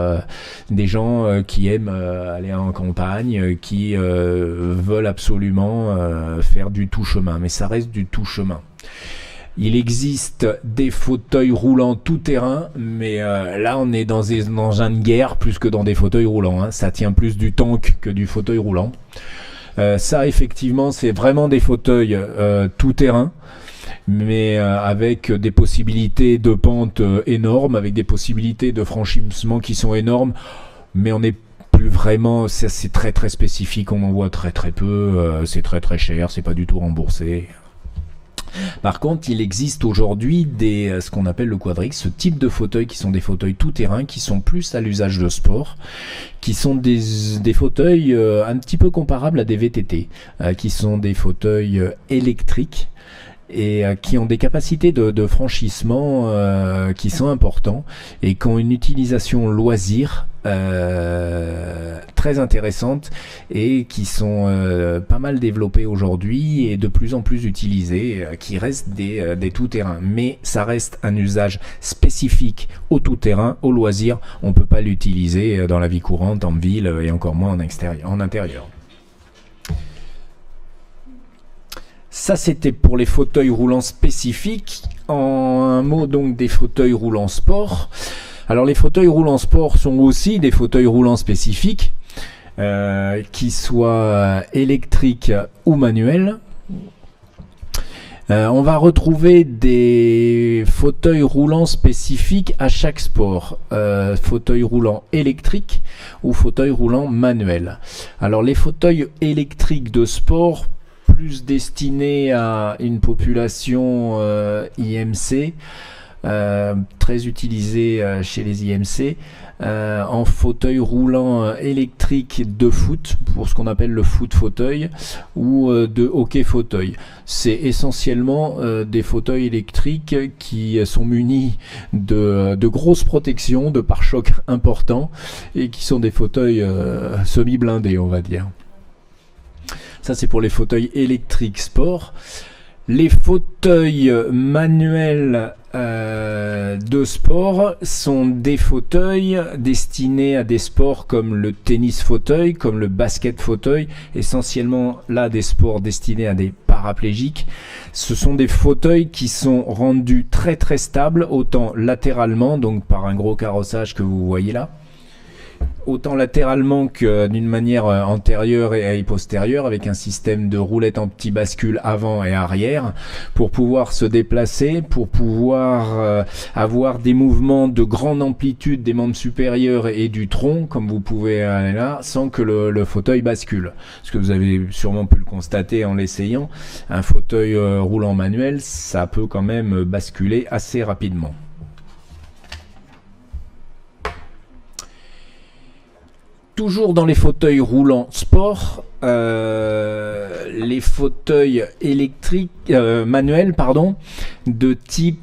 S1: des gens qui aiment aller en campagne, qui veulent absolument faire du tout chemin, mais ça reste du tout chemin. Il existe des fauteuils roulants tout terrain, mais là on est dans un engin de guerre plus que dans des fauteuils roulants, hein. Ça tient plus du tank que du fauteuil roulant. Ça effectivement c'est vraiment des fauteuils tout terrain, mais avec des possibilités de pente énormes, avec des possibilités de franchissement qui sont énormes, mais on n'est plus vraiment, c'est très très spécifique, on en voit très très peu, c'est très très cher, c'est pas du tout remboursé. Par contre, il existe aujourd'hui ce qu'on appelle le quadrix, ce type de fauteuils qui sont des fauteuils tout-terrain, qui sont plus à l'usage de sport, qui sont des fauteuils un petit peu comparables à des VTT, qui sont des fauteuils électriques et qui ont des capacités de franchissement qui sont importants et qui ont une utilisation loisir très intéressante et qui sont pas mal développées aujourd'hui et de plus en plus utilisées, qui restent des tout-terrains. Mais ça reste un usage spécifique au tout-terrain, au loisir. On ne peut pas l'utiliser dans la vie courante, en ville et encore moins en intérieur. Ça, c'était pour les fauteuils roulants spécifiques. En un mot donc des fauteuils roulants sport. Alors les fauteuils roulants sport sont aussi des fauteuils roulants spécifiques, qui soient électriques ou manuels. On va retrouver des fauteuils roulants spécifiques à chaque sport, fauteuil roulant électrique ou fauteuil roulant manuel. Alors les fauteuils électriques de sport, plus destinés à une population IMC, très utilisés chez les IMC, en fauteuil roulant électrique de foot, pour ce qu'on appelle le foot fauteuil, ou de hockey fauteuil. C'est essentiellement des fauteuils électriques qui sont munis de grosses protections, de pare-chocs importants, et qui sont des fauteuils semi-blindés, on va dire. Ça, c'est pour les fauteuils électriques sport. Les fauteuils manuels de sport sont des fauteuils destinés à des sports comme le tennis fauteuil, comme le basket fauteuil, essentiellement là des sports destinés à des paraplégiques. Ce sont des fauteuils qui sont rendus très très stables, autant latéralement, donc par un gros carrossage que vous voyez là, autant latéralement que d'une manière antérieure et postérieure, avec un système de roulette anti-bascule avant et arrière pour pouvoir se déplacer, pour pouvoir avoir des mouvements de grande amplitude des membres supérieurs et du tronc, comme vous pouvez aller là, sans que le fauteuil bascule. Ce que vous avez sûrement pu le constater en l'essayant, un fauteuil roulant manuel, ça peut quand même basculer assez rapidement. Toujours dans les fauteuils roulants sport, les fauteuils électriques, manuels, de type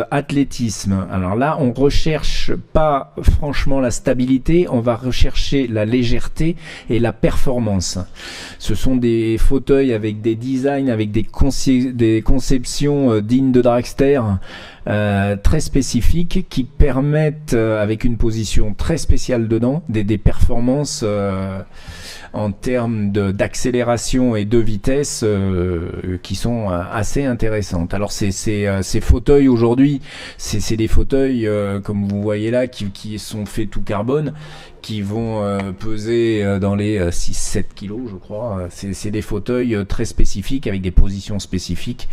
S1: athlétisme. Alors là, on recherche pas franchement la stabilité, on va rechercher la légèreté et la performance. Ce sont des fauteuils avec des designs, avec des conceptions dignes de dragster, très spécifiques, qui permettent, avec une position très spéciale dedans, des performances en termes d'accélération et de vitesse qui sont assez intéressantes. Alors ces fauteuils aujourd'hui, c'est des fauteuils comme vous voyez là qui sont faits tout carbone, qui vont peser dans les 6-7 kilos je crois. C'est des fauteuils très spécifiques avec des positions spécifiques,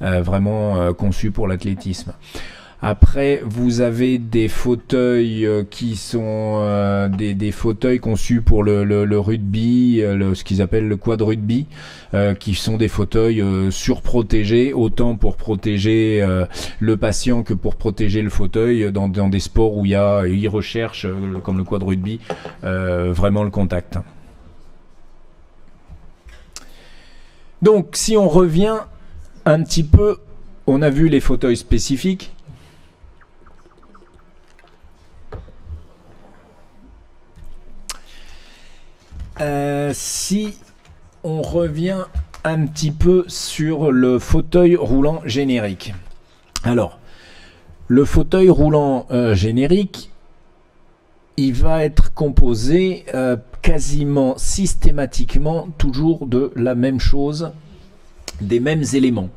S1: vraiment conçus pour l'athlétisme. Après, vous avez des fauteuils qui sont des fauteuils conçus pour le rugby, ce qu'ils appellent le quad rugby, qui sont des fauteuils surprotégés, autant pour protéger le patient que pour protéger le fauteuil dans des sports où ils recherchent, comme le quad rugby, vraiment le contact. Donc, si on revient un petit peu, on a vu les fauteuils spécifiques. Si on revient un petit peu sur le fauteuil roulant générique. Alors, le fauteuil roulant générique, il va être composé quasiment systématiquement toujours de la même chose, des mêmes éléments.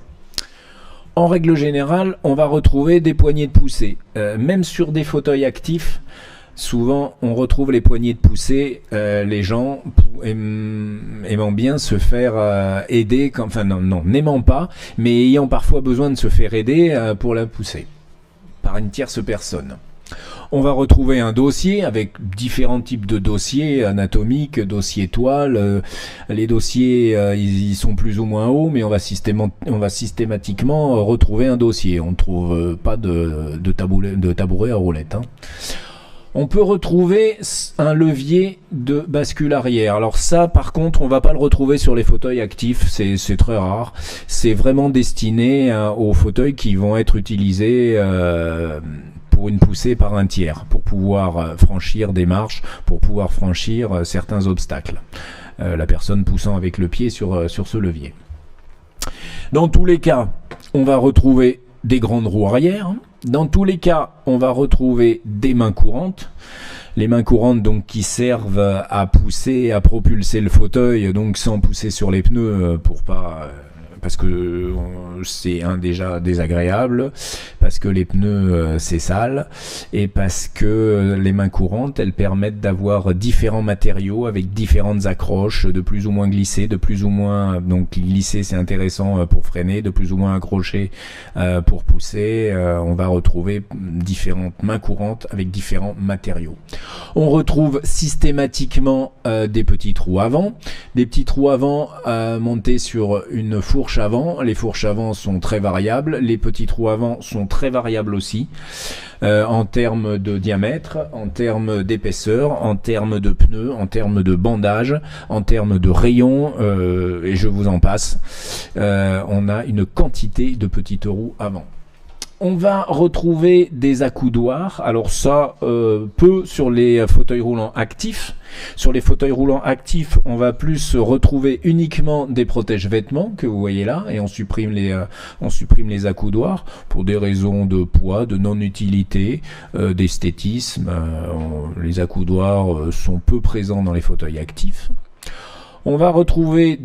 S1: En règle générale, on va retrouver des poignées de poussée. Même sur des fauteuils actifs, souvent, on retrouve les poignées de poussée, les gens aimant bien se faire aider, n'aimant pas, mais ayant parfois besoin de se faire aider pour la pousser par une tierce personne. On va retrouver un dossier avec différents types de dossiers anatomiques, dossiers toile. Les dossiers, ils sont plus ou moins hauts, mais on va systématiquement retrouver un dossier. On ne trouve pas de tabouret à roulette. On peut retrouver un levier de bascule arrière. Alors ça, par contre, on va pas le retrouver sur les fauteuils actifs, c'est très rare. C'est vraiment destiné aux fauteuils qui vont être utilisés pour une poussée par un tiers, pour pouvoir franchir des marches, pour pouvoir franchir certains obstacles. La personne poussant avec le pied sur ce levier. Dans tous les cas, on va retrouver des grandes roues arrière. Dans tous les cas, on va retrouver des mains courantes. Les mains courantes donc qui servent à pousser, à propulser le fauteuil, donc sans pousser sur les pneus pour pas... parce que c'est déjà désagréable, parce que les pneus c'est sale, et parce que les mains courantes elles permettent d'avoir différents matériaux avec différentes accroches, de plus ou moins glissées, de plus ou moins, donc glisser c'est intéressant pour freiner, de plus ou moins accrocher pour pousser. On va retrouver différentes mains courantes avec différents matériaux. On retrouve systématiquement des petits trous avant, montés sur une fourche avant. Les fourches avant sont très variables, les petits trous avant sont très variables aussi, en termes de diamètre, en termes d'épaisseur, en termes de pneus, en termes de bandage, en termes de rayons, et je vous en passe. On a une quantité de petites roues avant. On va retrouver des accoudoirs, alors ça peu sur les fauteuils roulants actifs. Sur les fauteuils roulants actifs, on va plus retrouver uniquement des protège-vêtements que vous voyez là, et on supprime les accoudoirs pour des raisons de poids, de non-utilité, d'esthétisme. Les accoudoirs sont peu présents dans les fauteuils actifs. On va retrouver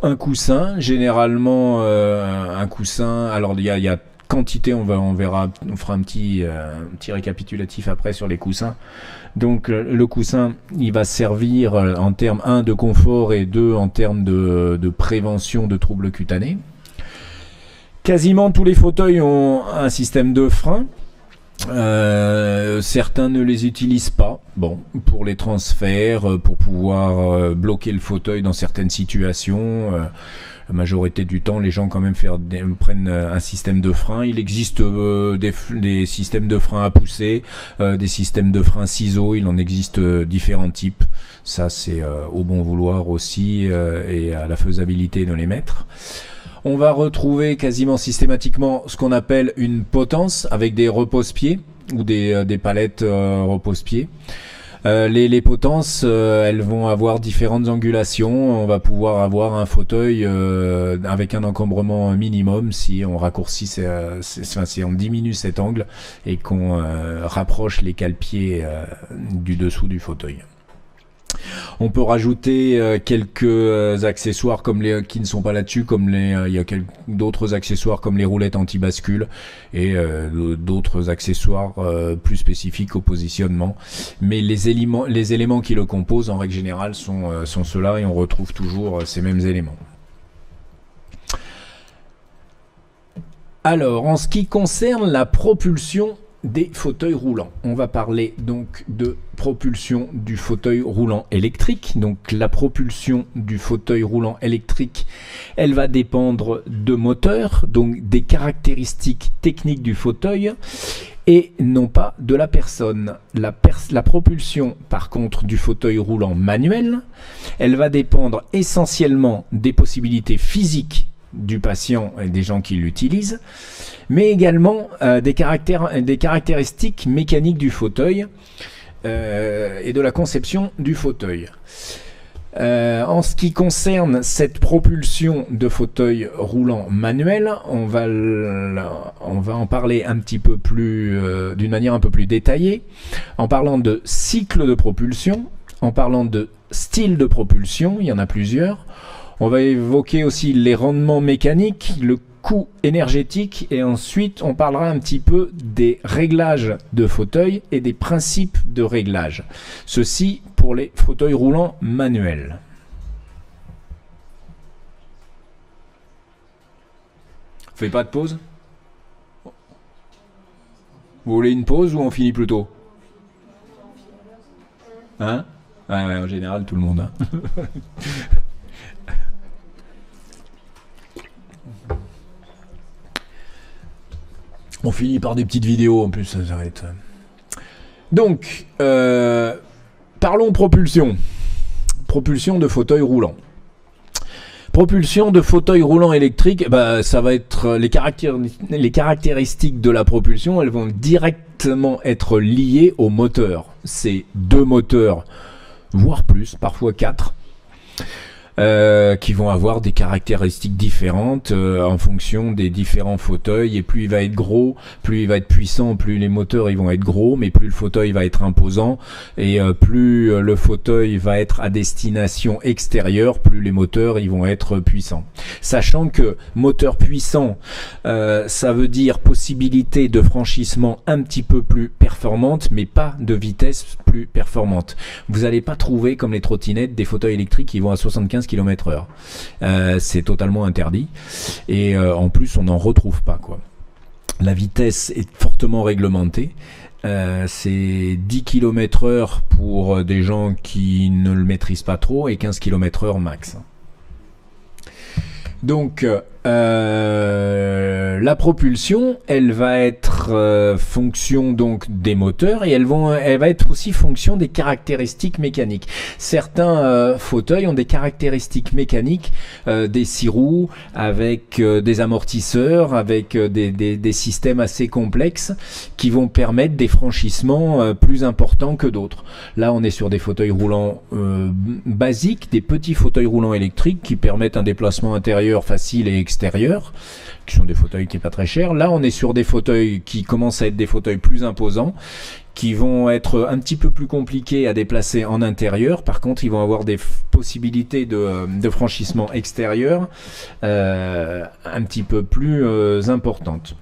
S1: un coussin, généralement un coussin, alors il y a quantité, on fera un petit récapitulatif après sur les coussins. Donc le coussin, il va servir en termes 1 de confort et 2 en termes de prévention de troubles cutanés. Quasiment tous les fauteuils ont un système de frein. Certains ne les utilisent pas, pour les transferts, pour pouvoir bloquer le fauteuil dans certaines situations. La majorité du temps, les gens quand même prennent un système de frein. Il existe des systèmes de frein à pousser, des systèmes de frein ciseaux, il en existe différents types. Ça c'est au bon vouloir aussi et à la faisabilité de les mettre. On va retrouver quasiment systématiquement ce qu'on appelle une potence avec des repose-pieds ou des palettes repose-pieds. Les potences, elles vont avoir différentes angulations. On va pouvoir avoir un fauteuil avec un encombrement minimum si on raccourcit, si on diminue cet angle et qu'on rapproche les cale-pieds du dessous du fauteuil. On peut rajouter quelques accessoires qui ne sont pas là-dessus, il y a d'autres accessoires comme les roulettes anti-bascule et d'autres accessoires plus spécifiques au positionnement. Mais les éléments qui le composent en règle générale sont ceux-là et on retrouve toujours ces mêmes éléments. Alors, en ce qui concerne la propulsion des fauteuils roulants, on va parler donc de propulsion du fauteuil roulant électrique. Donc la propulsion du fauteuil roulant électrique, elle va dépendre de moteurs, donc des caractéristiques techniques du fauteuil et non pas de la personne. La propulsion par contre du fauteuil roulant manuel, elle va dépendre essentiellement des possibilités physiques du patient et des gens qui l'utilisent, mais également des caractéristiques mécaniques du fauteuil et de la conception du fauteuil. En ce qui concerne cette propulsion de fauteuil roulant manuel, on va en parler un petit peu plus, d'une manière un peu plus détaillée, en parlant de cycle de propulsion, en parlant de style de propulsion, il y en a plusieurs. On va évoquer aussi les rendements mécaniques, le coût énergétique et ensuite on parlera un petit peu des réglages de fauteuil et des principes de réglage. Ceci pour les fauteuils roulants manuels. Fais pas de pause? Vous voulez une pause ou on finit plus tôt? Hein? Ouais, en général tout le monde. Hein. On finit par des petites vidéos en plus, ça va être... Donc, parlons propulsion. Propulsion de fauteuil roulant. Propulsion de fauteuil roulant électrique, ça va être les caractéristiques de la propulsion, elles vont directement être liées au moteur. C'est 2 moteurs, voire plus, parfois 4. Qui vont avoir des caractéristiques différentes en fonction des différents fauteuils, et plus il va être gros, plus il va être puissant, plus les moteurs ils vont être gros, mais plus le fauteuil va être imposant, et plus le fauteuil va être à destination extérieure, plus les moteurs ils vont être puissants. Sachant que moteur puissant, ça veut dire possibilité de franchissement un petit peu plus performante, mais pas de vitesse plus performante. Vous n'allez pas trouver comme les trottinettes des fauteuils électriques qui vont à 75 km/h. C'est totalement interdit, et en plus on n'en retrouve pas, quoi. La vitesse est fortement réglementée. C'est 10 km/h pour des gens qui ne le maîtrisent pas trop, et 15 km/h max. Donc la propulsion, elle va être fonction donc des moteurs, et elle va être aussi fonction des caractéristiques mécaniques. Certains fauteuils ont des caractéristiques mécaniques, des 6 roues avec des amortisseurs, avec des systèmes assez complexes qui vont permettre des franchissements plus importants que d'autres. Là, on est sur des fauteuils roulants basiques, des petits fauteuils roulants électriques qui permettent un déplacement intérieur facile et extérieur, qui sont des fauteuils qui n'est pas très cher. Là, on est sur des fauteuils qui commencent à être des fauteuils plus imposants, qui vont être un petit peu plus compliqués à déplacer en intérieur. Par contre, ils vont avoir des possibilités de franchissement extérieur un petit peu plus importantes,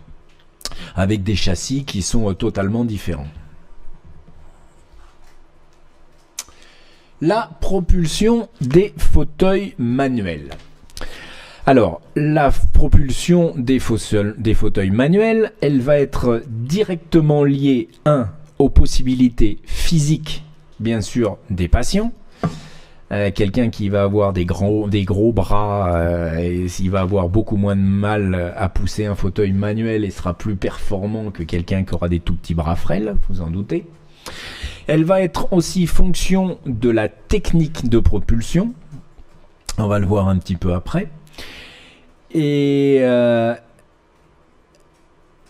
S1: avec des châssis qui sont totalement différents. La propulsion des fauteuils manuels. Alors, la propulsion des fauteuils manuels, elle va être directement liée, aux possibilités physiques, bien sûr, des patients. Quelqu'un qui va avoir des gros bras, et il va avoir beaucoup moins de mal à pousser un fauteuil manuel et sera plus performant que quelqu'un qui aura des tout petits bras frêles, vous en doutez. Elle va être aussi fonction de la technique de propulsion. On va le voir un petit peu après. Et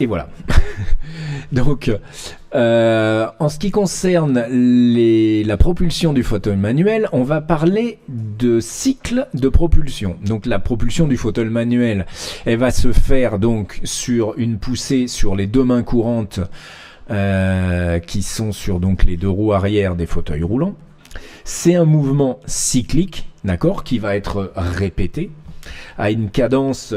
S1: voilà. Donc, en ce qui concerne la propulsion du fauteuil manuel, on va parler de cycle de propulsion. Donc, la propulsion du fauteuil manuel, elle va se faire donc sur une poussée sur les 2 mains courantes qui sont sur donc les 2 roues arrière des fauteuils roulants. C'est un mouvement cyclique, d'accord, qui va être répété à une cadence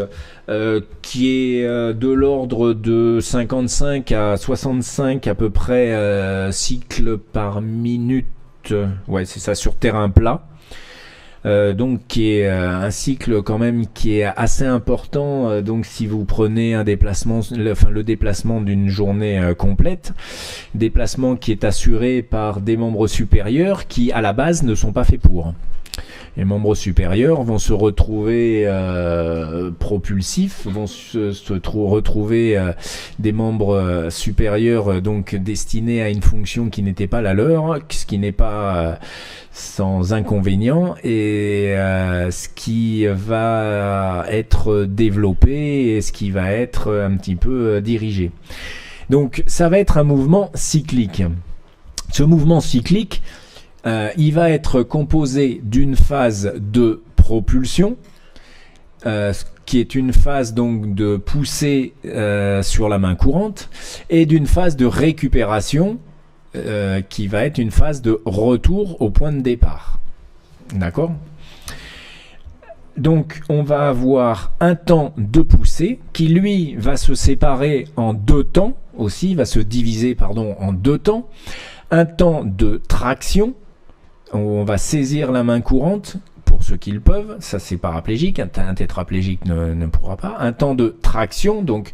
S1: qui est de l'ordre de 55 à 65 à peu près cycles par minute. Ouais, c'est ça, sur terrain plat. Donc qui est un cycle quand même qui est assez important. Donc si vous prenez un déplacement, le déplacement d'une journée complète, déplacement qui est assuré par des membres supérieurs qui à la base ne sont pas faits pour. Les membres supérieurs vont se retrouver propulsifs, vont retrouver des membres supérieurs donc destinés à une fonction qui n'était pas la leur, ce qui n'est pas sans inconvénient, et ce qui va être développé et ce qui va être un petit peu dirigé. Donc ça va être un mouvement cyclique. Ce mouvement cyclique, il va être composé d'une phase de propulsion, qui est une phase donc de poussée sur la main courante, et d'une phase de récupération, qui va être une phase de retour au point de départ. D'accord ? Donc on va avoir un temps de poussée qui lui va se séparer en 2 temps aussi, va se diviser en 2 temps. Un temps de traction, on va saisir la main courante pour ceux qui le peuvent, ça c'est paraplégique, un tétraplégique ne pourra pas. Un temps de traction donc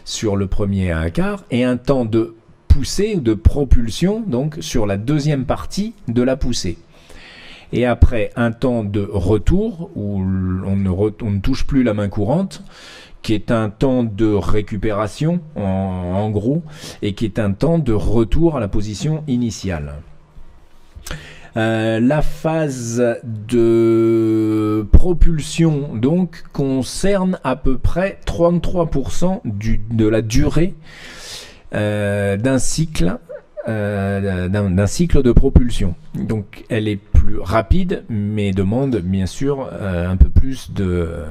S1: sur le premier quart, et un temps de poussée ou de propulsion donc sur la deuxième partie de la poussée. et après un temps de retour où on ne touche plus la main courante, qui est un temps de récupération en gros, et qui est un temps de retour à la position initiale. La phase de propulsion donc concerne à peu près 33% de la durée d'un cycle de propulsion. Donc elle est plus rapide, mais demande bien sûr un peu plus de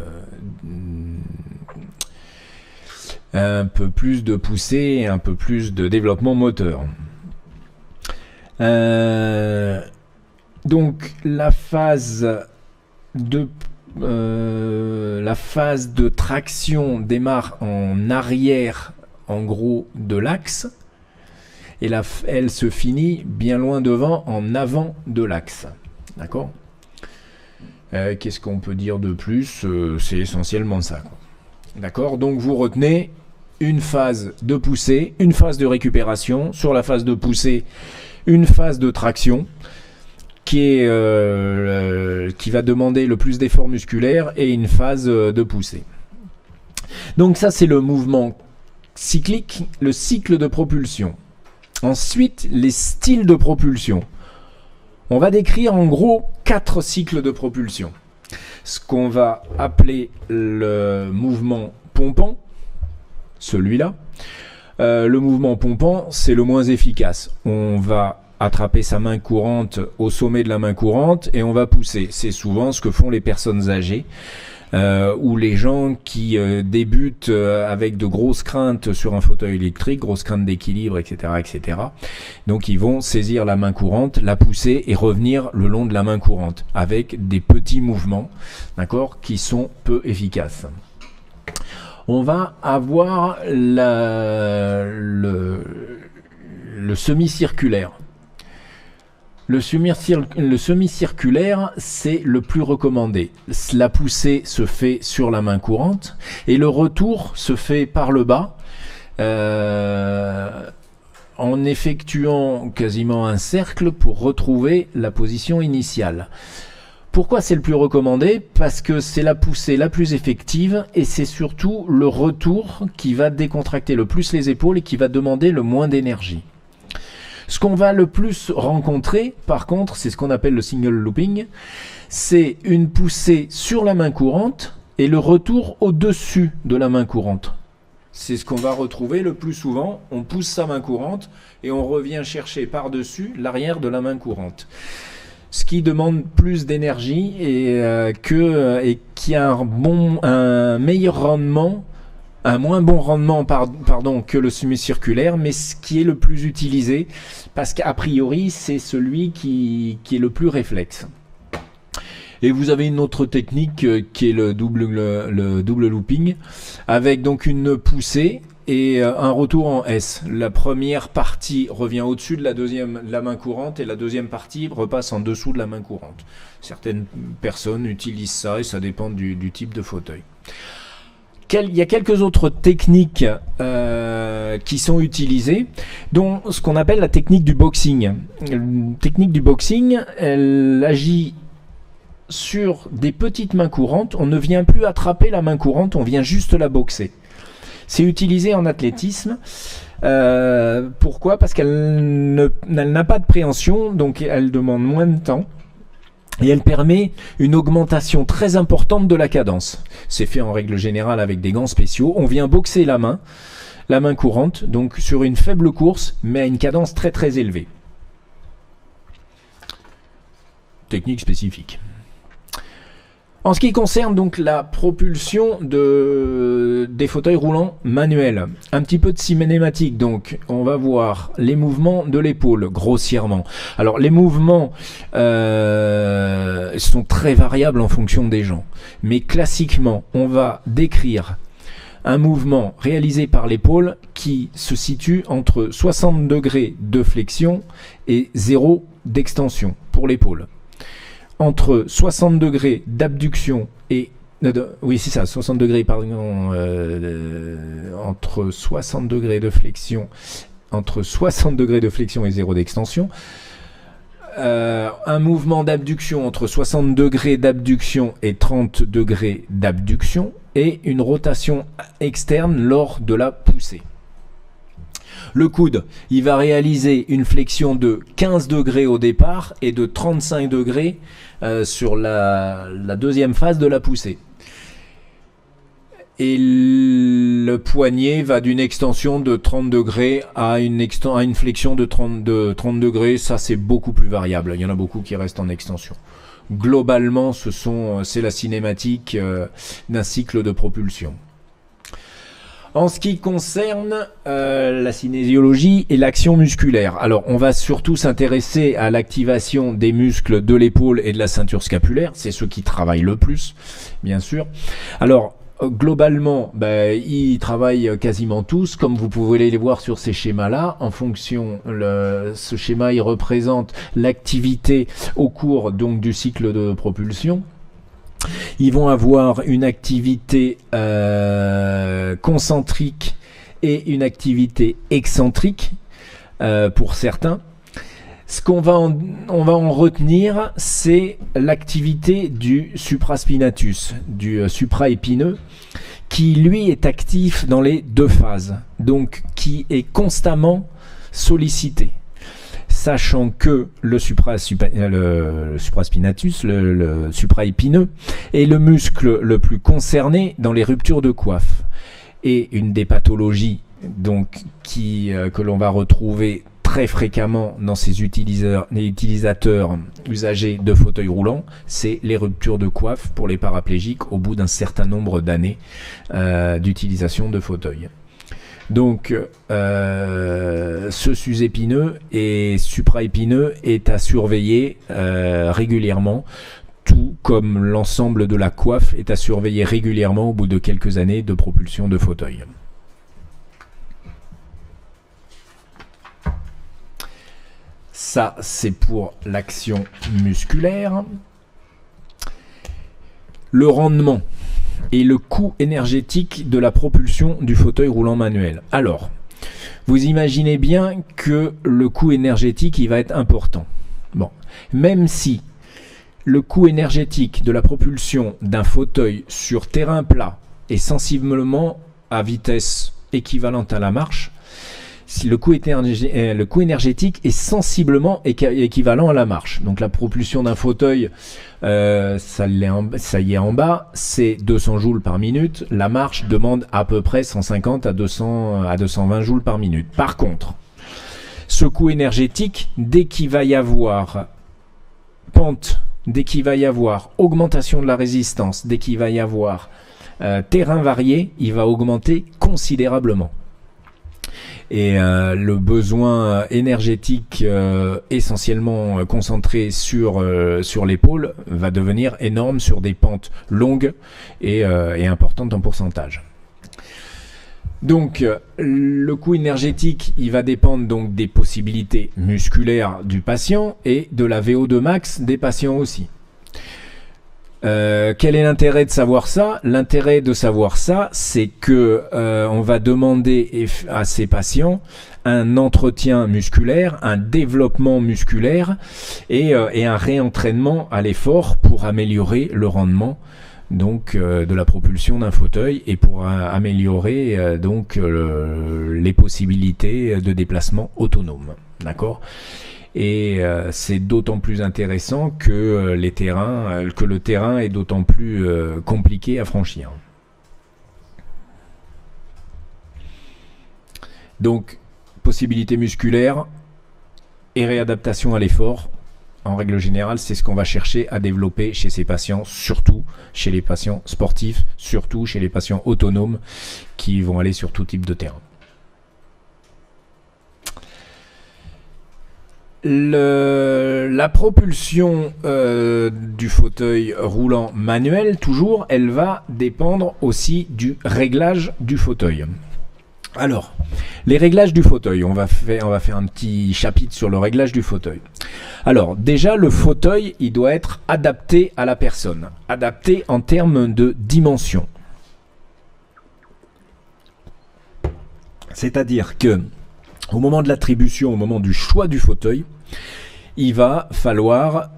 S1: poussée, un peu plus de développement moteur. Donc la phase de traction démarre en arrière, en gros, de l'axe, et elle se finit bien loin devant, en avant de l'axe. D'accord ? Qu'est-ce qu'on peut dire de plus ? C'est essentiellement ça, quoi. D'accord ? Donc vous retenez une phase de poussée, une phase de récupération. Sur la phase de poussée, une phase de traction qui va demander le plus d'efforts musculaires, et une phase de poussée. Donc ça, c'est le mouvement cyclique, le cycle de propulsion. Ensuite, les styles de propulsion. On va décrire en gros 4 cycles de propulsion. Ce qu'on va appeler le mouvement pompant, celui-là. Le mouvement pompant, c'est le moins efficace. On va attraper sa main courante au sommet de la main courante et on va pousser. C'est souvent ce que font les personnes âgées ou les gens qui débutent avec de grosses craintes sur un fauteuil électrique, grosses craintes d'équilibre, etc., etc. Donc ils vont saisir la main courante, la pousser et revenir le long de la main courante avec des petits mouvements, d'accord, qui sont peu efficaces. On va avoir le semi-circulaire. Le semi-circulaire, c'est le plus recommandé. La poussée se fait sur la main courante et le retour se fait par le bas en effectuant quasiment un cercle pour retrouver la position initiale. Pourquoi c'est le plus recommandé ? Parce que c'est la poussée la plus effective et c'est surtout le retour qui va décontracter le plus les épaules et qui va demander le moins d'énergie. Ce qu'on va le plus rencontrer, par contre, c'est ce qu'on appelle le single looping. C'est une poussée sur la main courante et le retour au-dessus de la main courante. C'est ce qu'on va retrouver le plus souvent. On pousse sa main courante et on revient chercher par-dessus l'arrière de la main courante. Ce qui demande plus d'énergie et qui a un meilleur rendement, un moins bon rendement que le semi-circulaire, mais ce qui est le plus utilisé, parce qu'a priori, c'est celui qui est le plus réflexe. Et vous avez une autre technique qui est le double looping, avec donc une poussée et un retour en S. La première partie revient au-dessus de la main courante et la deuxième partie repasse en dessous de la main courante. Certaines personnes utilisent ça et ça dépend du type de fauteuil. Il y a quelques autres techniques qui sont utilisées, dont ce qu'on appelle la technique du boxing. La technique du boxing, elle agit sur des petites mains courantes. On ne vient plus attraper la main courante, on vient juste la boxer. C'est utilisé en athlétisme. Pourquoi ? Parce qu'elle n'a pas de préhension, donc elle demande moins de temps. Et elle permet une augmentation très importante de la cadence. C'est fait en règle générale avec des gants spéciaux. On vient boxer la main courante, donc sur une faible course, mais à une cadence très très élevée. Technique spécifique. En ce qui concerne donc la propulsion des fauteuils roulants manuels, un petit peu de cinématique, donc on va voir les mouvements de l'épaule grossièrement. Alors les mouvements sont très variables en fonction des gens, mais classiquement on va décrire un mouvement réalisé par l'épaule qui se situe entre 60 degrés de flexion et 0 d'extension pour l'épaule. Entre 60 degrés d'abduction et... oui, c'est ça, 60 degrés, pardon, entre 60 degrés de flexion, et 0 d'extension. un mouvement d'abduction entre 60 degrés d'abduction et 30 degrés d'abduction et une rotation externe lors de la poussée. Le coude, il va réaliser une flexion de 15 degrés au départ et de 35 degrés sur la deuxième phase de la poussée. Et le poignet va d'une extension de 30 degrés à une flexion de 30 degrés. Ça, c'est beaucoup plus variable. Il y en a beaucoup qui restent en extension. Globalement, c'est la cinématique d'un cycle de propulsion. En ce qui concerne la cinésiologie et l'action musculaire, alors on va surtout s'intéresser à l'activation des muscles de l'épaule et de la ceinture scapulaire. C'est ceux qui travaillent le plus, bien sûr. Alors, globalement, ils travaillent quasiment tous, comme vous pouvez les voir sur ces schémas-là. En fonction, ce schéma, il représente l'activité au cours donc du cycle de propulsion. Ils vont avoir une activité concentrique et une activité excentrique pour certains. Ce qu'on va en retenir, c'est l'activité du supraspinatus, du supraépineux, qui lui est actif dans les deux phases, donc qui est constamment sollicité. Sachant que le supraspinatus, le supraépineux, est le muscle le plus concerné dans les ruptures de coiffe. Et une des pathologies donc, que l'on va retrouver très fréquemment dans ces utilisateurs usagers de fauteuils roulants, c'est les ruptures de coiffe pour les paraplégiques au bout d'un certain nombre d'années d'utilisation de fauteuils. Donc, ce susépineux et supraépineux est à surveiller régulièrement, tout comme l'ensemble de la coiffe est à surveiller régulièrement au bout de quelques années de propulsion de fauteuil. Ça, c'est pour l'action musculaire. Le rendement et le coût énergétique de la propulsion du fauteuil roulant manuel. Alors, vous imaginez bien que le coût énergétique, il va être important. Bon, même si le coût énergétique de la propulsion d'un fauteuil sur terrain plat est sensiblement à vitesse équivalente à la marche, si le coût énergétique est sensiblement équivalent à la marche. Donc la propulsion d'un fauteuil, ça y est en bas, c'est 200 joules par minute. La marche demande à peu près 150 à 220 joules par minute. Par contre, ce coût énergétique, dès qu'il va y avoir pente, dès qu'il va y avoir augmentation de la résistance, dès qu'il va y avoir terrain varié, il va augmenter considérablement. Et le besoin énergétique essentiellement concentré sur l'épaule va devenir énorme sur des pentes longues et importantes en pourcentage. Donc le coût énergétique, il va dépendre donc des possibilités musculaires du patient et de la VO2 max des patients aussi. Quel est l'intérêt de savoir ça? L'intérêt de savoir ça, c'est que on va demander à ces patients un entretien musculaire, un développement musculaire et un réentraînement à l'effort pour améliorer le rendement donc de la propulsion d'un fauteuil et pour améliorer donc les possibilités de déplacement autonome. D'accord ? Et c'est d'autant plus intéressant que le terrain est d'autant plus compliqué à franchir. Donc, possibilité musculaire et réadaptation à l'effort. En règle générale, c'est ce qu'on va chercher à développer chez ces patients, surtout chez les patients sportifs, surtout chez les patients autonomes qui vont aller sur tout type de terrain. La propulsion du fauteuil roulant manuel, toujours, elle va dépendre aussi du réglage du fauteuil. Alors, les réglages du fauteuil, on va faire un petit chapitre sur le réglage du fauteuil. Alors, déjà, le fauteuil, il doit être adapté à la personne, adapté en termes de dimension. C'est-à-dire que au moment de l'attribution, au moment du choix du fauteuil, il va falloir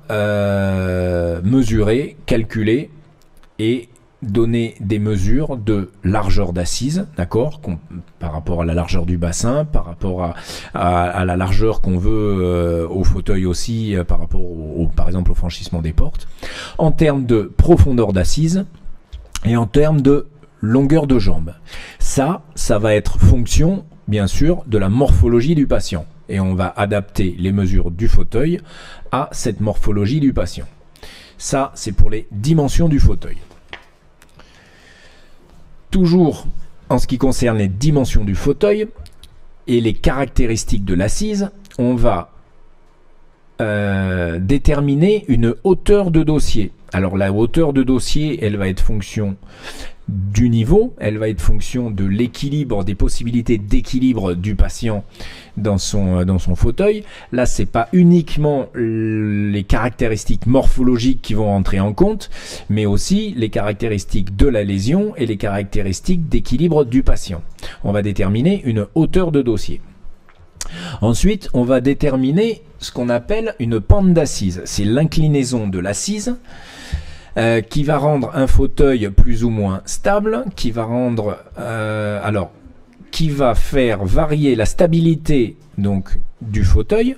S1: mesurer, calculer et donner des mesures de largeur d'assise, d'accord, par rapport à la largeur du bassin, par rapport à la largeur qu'on veut au fauteuil aussi, par rapport par exemple au franchissement des portes, en termes de profondeur d'assise et en termes de longueur de jambe. Ça va être fonction, bien sûr, de la morphologie du patient. Et on va adapter les mesures du fauteuil à cette morphologie du patient. Ça, c'est pour les dimensions du fauteuil. Toujours en ce qui concerne les dimensions du fauteuil et les caractéristiques de l'assise, on va déterminer une hauteur de dossier. Alors la hauteur de dossier, elle va être fonction du niveau, elle va être fonction de l'équilibre, des possibilités d'équilibre du patient dans son fauteuil. Là, c'est pas uniquement les caractéristiques morphologiques qui vont rentrer en compte, mais aussi les caractéristiques de la lésion et les caractéristiques d'équilibre du patient. On va déterminer une hauteur de dossier. Ensuite, on va déterminer ce qu'on appelle une pente d'assise. C'est l'inclinaison de l'assise qui va rendre un fauteuil plus ou moins stable, qui va faire varier la stabilité donc du fauteuil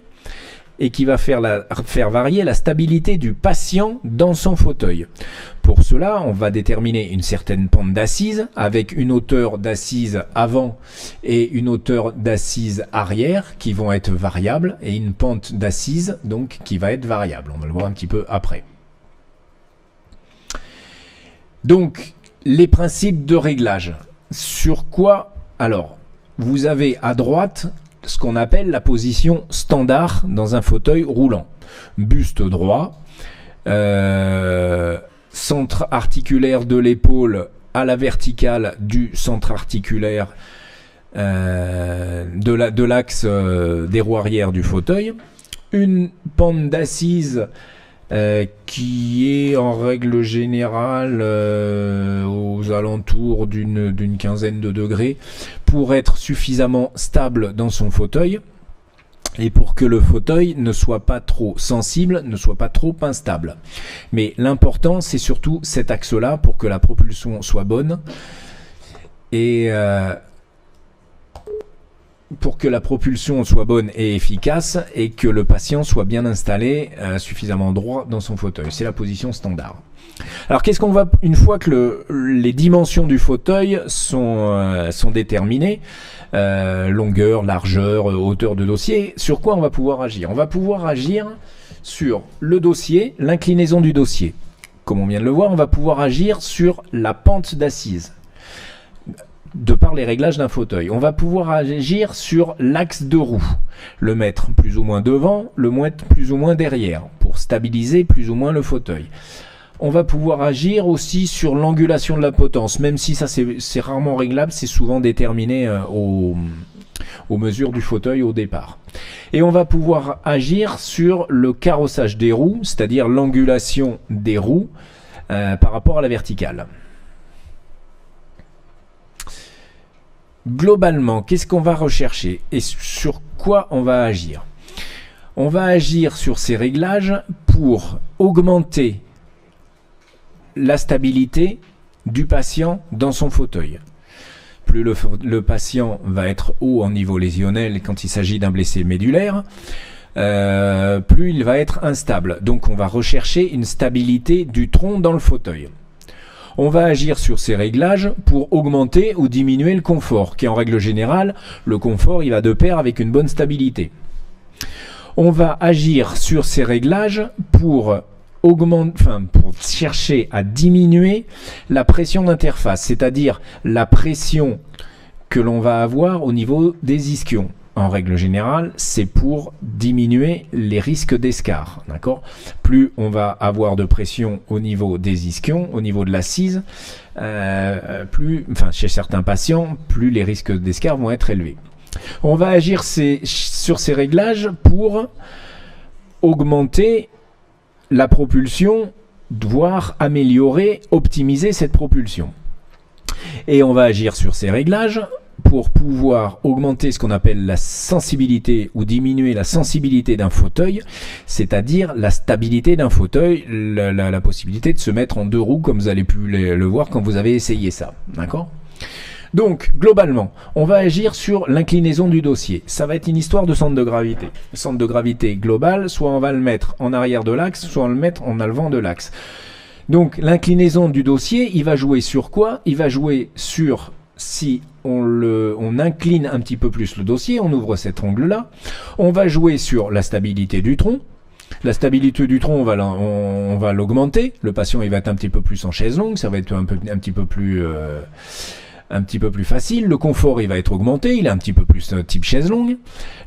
S1: et qui va faire varier la stabilité du patient dans son fauteuil. Pour cela, on va déterminer une certaine pente d'assise avec une hauteur d'assise avant et une hauteur d'assise arrière qui vont être variables et une pente d'assise donc qui va être variable. On va le voir un petit peu après. Donc, les principes de réglage. Sur quoi? Alors, vous avez à droite ce qu'on appelle la position standard dans un fauteuil roulant. Buste droit, centre articulaire de l'épaule à la verticale du centre articulaire de l'axe des roues arrière du fauteuil. Une pente d'assise qui est en règle générale aux alentours d'une quinzaine de degrés pour être suffisamment stable dans son fauteuil et pour que le fauteuil ne soit pas trop sensible, ne soit pas trop instable. Mais l'important, c'est surtout cet axe-là pour que la propulsion soit bonne et pour que la propulsion soit bonne et efficace et que le patient soit bien installé, suffisamment droit dans son fauteuil. C'est la position standard. Alors qu'est-ce qu'on va, une fois que les dimensions du fauteuil sont déterminées, longueur, largeur, hauteur de dossier, sur quoi on va pouvoir agir? On va pouvoir agir sur le dossier, l'inclinaison du dossier. Comme on vient de le voir, on va pouvoir agir sur la pente d'assise de par les réglages d'un fauteuil. On va pouvoir agir sur l'axe de roue, le mettre plus ou moins devant, le mettre plus ou moins derrière, pour stabiliser plus ou moins le fauteuil. On va pouvoir agir aussi sur l'angulation de la potence, même si ça c'est rarement réglable, c'est souvent déterminé aux mesures du fauteuil au départ. Et on va pouvoir agir sur le carrossage des roues, c'est-à-dire l'angulation des roues par rapport à la verticale. Globalement, qu'est-ce qu'on va rechercher et sur quoi on va agir? On va agir sur ces réglages pour augmenter la stabilité du patient dans son fauteuil. Plus le patient va être haut en niveau lésionnel quand il s'agit d'un blessé médulaire, plus il va être instable. Donc on va rechercher une stabilité du tronc dans le fauteuil. On va agir sur ces réglages pour augmenter ou diminuer le confort, qui en règle générale, le confort il va de pair avec une bonne stabilité. On va agir sur ces réglages pour chercher à diminuer la pression d'interface, c'est-à-dire la pression que l'on va avoir au niveau des ischions. En règle générale, c'est pour diminuer les risques d'escarre. D'accord ? Plus on va avoir de pression au niveau des ischions, au niveau de l'assise, chez certains patients, plus les risques d'escarre vont être élevés. On va agir sur ces réglages pour augmenter la propulsion, voire améliorer, optimiser cette propulsion. Et on va agir sur ces réglages pour pouvoir augmenter ce qu'on appelle la sensibilité ou diminuer la sensibilité d'un fauteuil, c'est-à-dire la stabilité d'un fauteuil, la possibilité de se mettre en 2 roues comme vous avez pu le voir quand vous avez essayé ça. D'accord ? Donc, globalement, on va agir sur l'inclinaison du dossier. Ça va être une histoire de centre de gravité. Centre de gravité global, soit on va le mettre en arrière de l'axe, soit on le met en avant de l'axe. Donc, l'inclinaison du dossier, il va jouer sur quoi? Il va jouer sur, si on incline un petit peu plus le dossier, on ouvre cet angle-là, on va jouer sur la stabilité du tronc. La stabilité du tronc, on va l'augmenter. Le patient, il va être un petit peu plus en chaise longue, ça va être un petit peu plus facile. Le confort, il va être augmenté, il est un petit peu plus type chaise longue.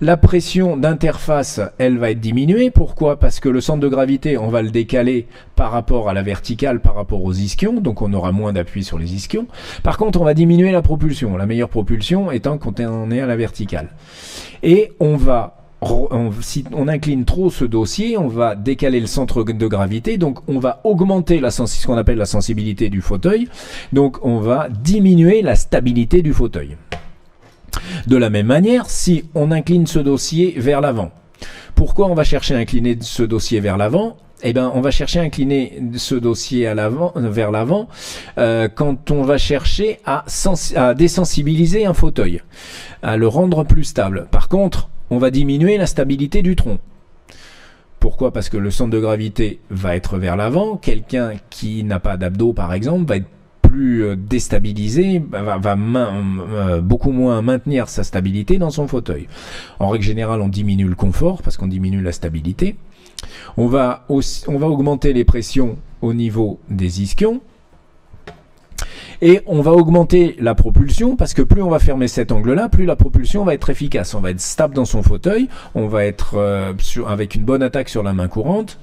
S1: La pression d'interface, elle va être diminuée. Pourquoi? Parce que le centre de gravité, on va le décaler par rapport à la verticale, par rapport aux ischions, donc on aura moins d'appui sur les ischions. Par contre, on va diminuer la propulsion. La meilleure propulsion étant quand on est à la verticale. Et si on incline trop ce dossier, on va décaler le centre de gravité, donc on va augmenter ce qu'on appelle la sensibilité du fauteuil, donc on va diminuer la stabilité du fauteuil. De la même manière, si on incline ce dossier vers l'avant, pourquoi on va chercher à incliner ce dossier vers l'avant? Eh bien, on va chercher à incliner ce dossier vers l'avant quand on va chercher à désensibiliser un fauteuil, à le rendre plus stable. Par contre, on va diminuer la stabilité du tronc. Pourquoi? Parce que le centre de gravité va être vers l'avant. Quelqu'un qui n'a pas d'abdos, par exemple, va être plus déstabilisé, va beaucoup moins maintenir sa stabilité dans son fauteuil. En règle générale, on diminue le confort parce qu'on diminue la stabilité. On va augmenter les pressions au niveau des ischions. Et on va augmenter la propulsion parce que plus on va fermer cet angle-là, plus la propulsion va être efficace. On va être stable dans son fauteuil, on va être avec une bonne attaque sur la main courante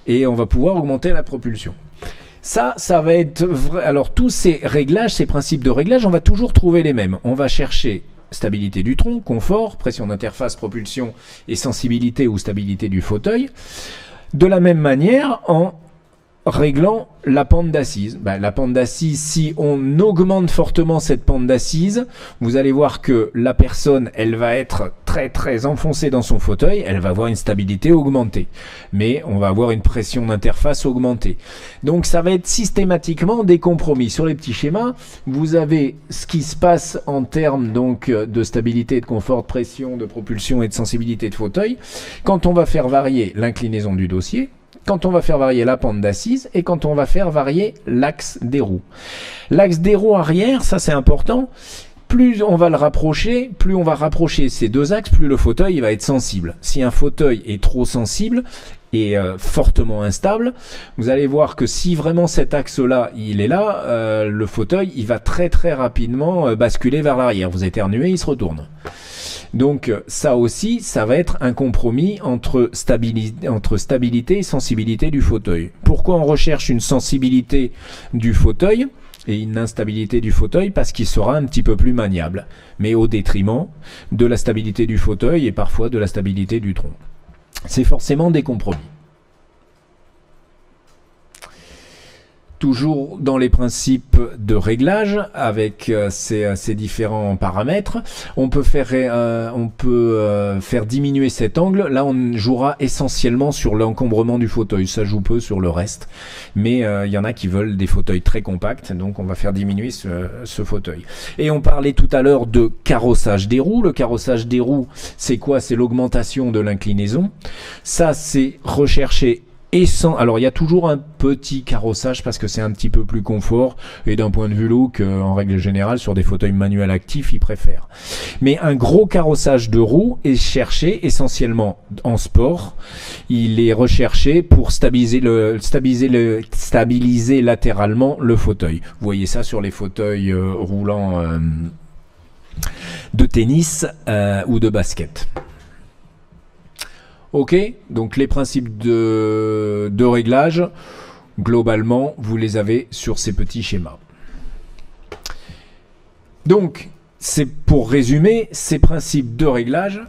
S1: et on va pouvoir augmenter la propulsion. Ça va être vrai. Alors tous ces réglages, ces principes de réglage, on va toujours trouver les mêmes. On va chercher stabilité du tronc, confort, pression d'interface, propulsion et sensibilité ou stabilité du fauteuil. De la même manière, en réglant la pente d'assise. La pente d'assise, si on augmente fortement cette pente d'assise, vous allez voir que la personne, elle va être très très enfoncée dans son fauteuil, elle va avoir une stabilité augmentée, mais on va avoir une pression d'interface augmentée. Donc ça va être systématiquement des compromis. Sur les petits schémas, vous avez ce qui se passe en termes donc de stabilité, de confort, de pression, de propulsion et de sensibilité de fauteuil, quand on va faire varier l'inclinaison du dossier, quand on va faire varier la pente d'assise et quand on va faire varier l'axe des roues. L'axe des roues arrière, ça c'est important, plus on va le rapprocher, plus on va rapprocher ces deux axes, plus le fauteuil va être sensible. Si un fauteuil est trop sensible et fortement instable, vous allez voir que si vraiment cet axe-là, il est là, le fauteuil, il va très très rapidement basculer vers l'arrière. Vous éternuez, il se retourne. Donc ça aussi, ça va être un compromis entre stabilité et sensibilité du fauteuil. Pourquoi on recherche une sensibilité du fauteuil et une instabilité du fauteuil? Parce qu'il sera un petit peu plus maniable, mais au détriment de la stabilité du fauteuil et parfois de la stabilité du tronc. C'est forcément des compromis. Toujours dans les principes de réglage avec ces différents paramètres, on peut faire diminuer cet angle. Là, on jouera essentiellement sur l'encombrement du fauteuil. Ça joue peu sur le reste, mais il y en a qui veulent des fauteuils très compacts, donc on va faire diminuer ce fauteuil. Et on parlait tout à l'heure de carrossage des roues. Le carrossage des roues, c'est quoi? C'est l'augmentation de l'inclinaison. Ça, c'est recherché. Alors il y a toujours un petit carrossage parce que c'est un petit peu plus confort et d'un point de vue look, en règle générale sur des fauteuils manuels actifs ils préfèrent. Mais un gros carrossage de roues est cherché essentiellement en sport. Il est recherché pour stabiliser latéralement le fauteuil. Vous voyez ça sur les fauteuils roulants de tennis ou de basket. Ok, donc les principes de réglage, globalement, vous les avez sur ces petits schémas. Donc, c'est pour résumer, ces principes de réglage,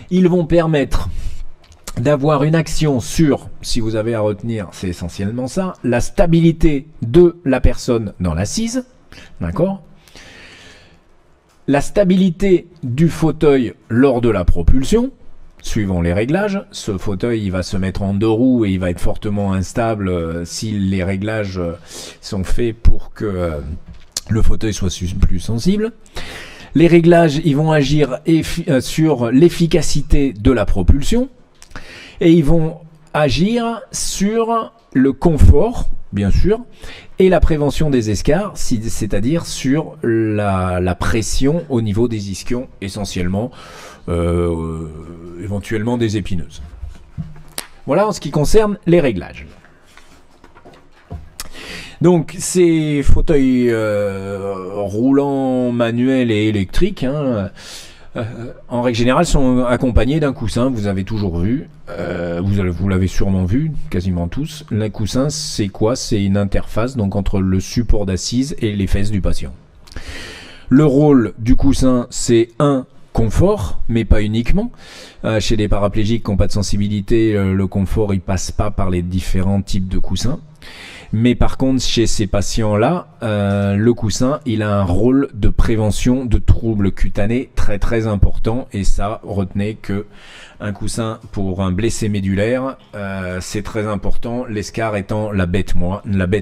S1: ils vont permettre d'avoir une action sur, si vous avez à retenir, c'est essentiellement ça, la stabilité de la personne dans l'assise, d'accord ? La stabilité du fauteuil lors de la propulsion, suivant les réglages. Ce fauteuil, il va se mettre en 2 roues et il va être fortement instable si les réglages sont faits pour que le fauteuil soit plus sensible. Les réglages, ils vont agir sur l'efficacité de la propulsion et ils vont agir sur le confort, bien sûr, et la prévention des escarres, c'est-à-dire sur la pression au niveau des ischions, essentiellement, éventuellement des épineuses. Voilà en ce qui concerne les réglages. Donc ces fauteuils roulants manuels et électriques, en règle générale, sont accompagnés d'un coussin. Vous avez toujours vu, vous l'avez sûrement vu, quasiment tous. Le coussin, c'est quoi? C'est une interface donc entre le support d'assise et les fesses du patient. Le rôle du coussin, c'est confort, mais pas uniquement. Chez les paraplégiques qui n'ont pas de sensibilité, le confort, il passe pas par les différents types de coussins. Mais par contre, chez ces patients-là, le coussin, il a un rôle de prévention de troubles cutanés très très important. Et ça, retenez que un coussin pour un blessé médulaire, c'est très important. L'escar étant la bête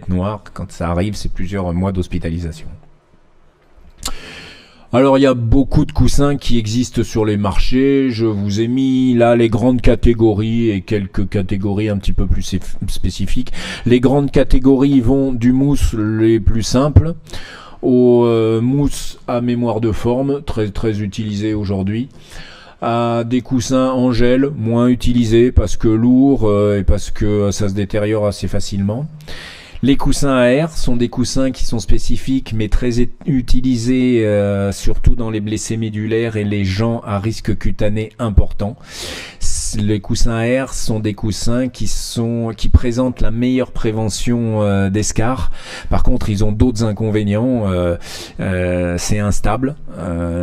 S1: noire. Quand ça arrive, c'est plusieurs mois d'hospitalisation. Alors il y a beaucoup de coussins qui existent sur les marchés, je vous ai mis là les grandes catégories et quelques catégories un petit peu plus spécifiques. Les grandes catégories vont du mousse les plus simples au mousse à mémoire de forme, très très utilisé aujourd'hui, à des coussins en gel, moins utilisés parce que lourds et parce que ça se détériore assez facilement. Les coussins à air sont des coussins qui sont spécifiques mais très utilisés surtout dans les blessés médulaires et les gens à risque cutané important. Les coussins à air sont des coussins qui présentent la meilleure prévention d'escarres. Par contre, ils ont d'autres inconvénients. C'est instable.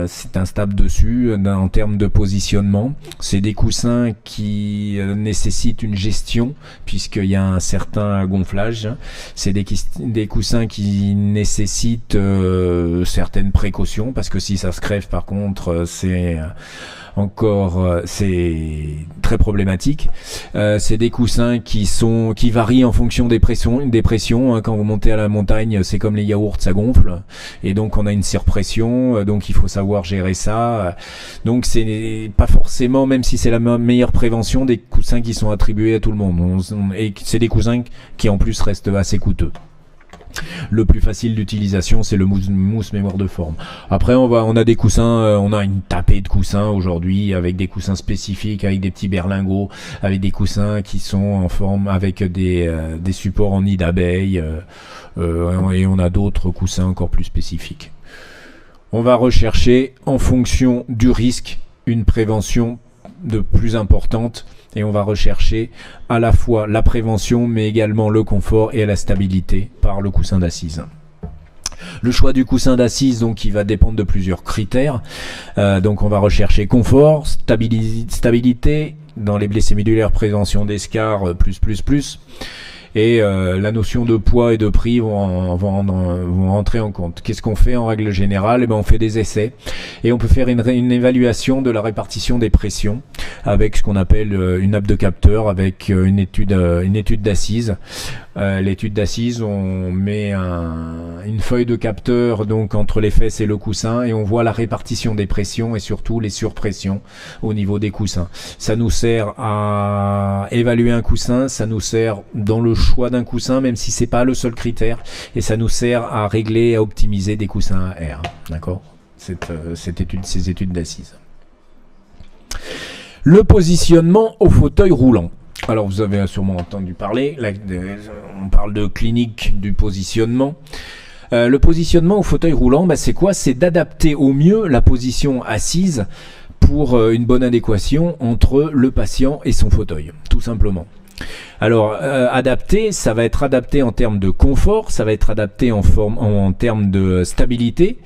S1: C'est instable dessus en termes de positionnement. C'est des coussins qui nécessitent une gestion puisqu'il y a un certain gonflage. C'est des coussins qui nécessitent certaines précautions parce que si ça se crève, par contre, c'est très problématique. C'est des coussins qui varient en fonction des pressions. Quand vous montez à la montagne, c'est comme les yaourts, ça gonfle. Et donc on a une surpression, donc il faut savoir gérer ça. Donc c'est pas forcément, même si c'est la meilleure prévention, des coussins qui sont attribués à tout le monde. Et c'est des coussins qui en plus restent assez coûteux. Le plus facile d'utilisation, c'est le mousse mémoire de forme. Après, on a des coussins, on a une tapée de coussins aujourd'hui avec des coussins spécifiques, avec des petits berlingots, avec des coussins qui sont en forme avec des supports en nid d'abeille, et on a d'autres coussins encore plus spécifiques. On va rechercher en fonction du risque une prévention de plus importante. Et on va rechercher à la fois la prévention, mais également le confort et la stabilité par le coussin d'assise. Le choix du coussin d'assise, donc, il va dépendre de plusieurs critères. Donc, on va rechercher confort, stabilité dans les blessés médulaires, prévention d'escarres, plus. Et la notion de poids et de prix vont rentrer en compte. Qu'est-ce qu'on fait en règle générale? On fait des essais et on peut faire une évaluation de la répartition des pressions avec ce qu'on appelle une nappe de capteur, avec une étude d'assise. L'étude d'assise, on met une feuille de capteur donc entre les fesses et le coussin et on voit la répartition des pressions et surtout les surpressions au niveau des coussins. Ça nous sert à évaluer un coussin, ça nous sert dans le choix d'un coussin, même si c'est pas le seul critère, et ça nous sert à régler, à optimiser des coussins à air. D'accord? Ces études d'assises. Le positionnement au fauteuil roulant. Alors vous avez sûrement entendu parler, on parle de clinique du positionnement. Le positionnement au fauteuil roulant, c'est quoi? C'est d'adapter au mieux la position assise pour une bonne adéquation entre le patient et son fauteuil, tout simplement. Alors adapter, ça va être adapté en termes de confort, ça va être adapté en termes de stabilité.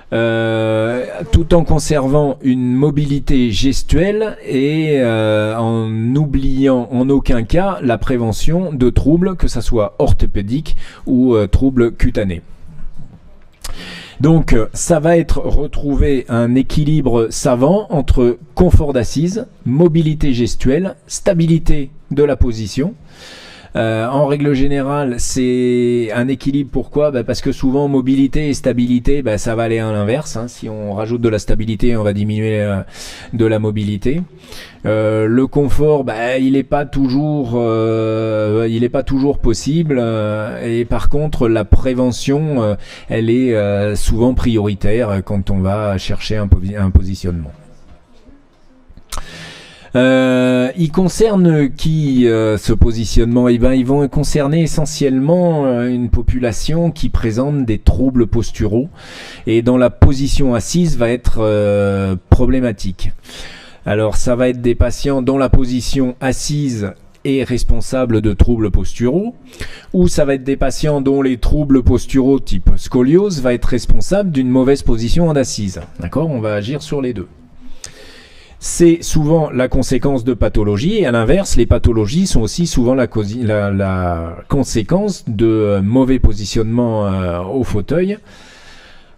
S1: tout en conservant une mobilité gestuelle et en n'oubliant en aucun cas la prévention de troubles, que ce soit orthopédiques ou troubles cutanés. Donc ça va être retrouver un équilibre savant entre confort d'assise, mobilité gestuelle, stabilité de la position. En règle générale, c'est un équilibre. Pourquoi ? Parce que souvent, mobilité et stabilité, ça va aller à l'inverse. Hein. Si on rajoute de la stabilité, on va diminuer de la mobilité. Le confort, il n'est pas toujours possible. Et par contre, la prévention, elle est souvent prioritaire quand on va chercher un positionnement. Il concerne qui ce positionnement ? Ils vont concerner essentiellement une population qui présente des troubles posturaux et dont la position assise va être problématique. Alors ça va être des patients dont la position assise est responsable de troubles posturaux, ou ça va être des patients dont les troubles posturaux type scoliose va être responsable d'une mauvaise position en assise. D'accord ? On va agir sur les deux. C'est souvent la conséquence de pathologies, et à l'inverse, les pathologies sont aussi souvent la conséquence de mauvais positionnement au fauteuil.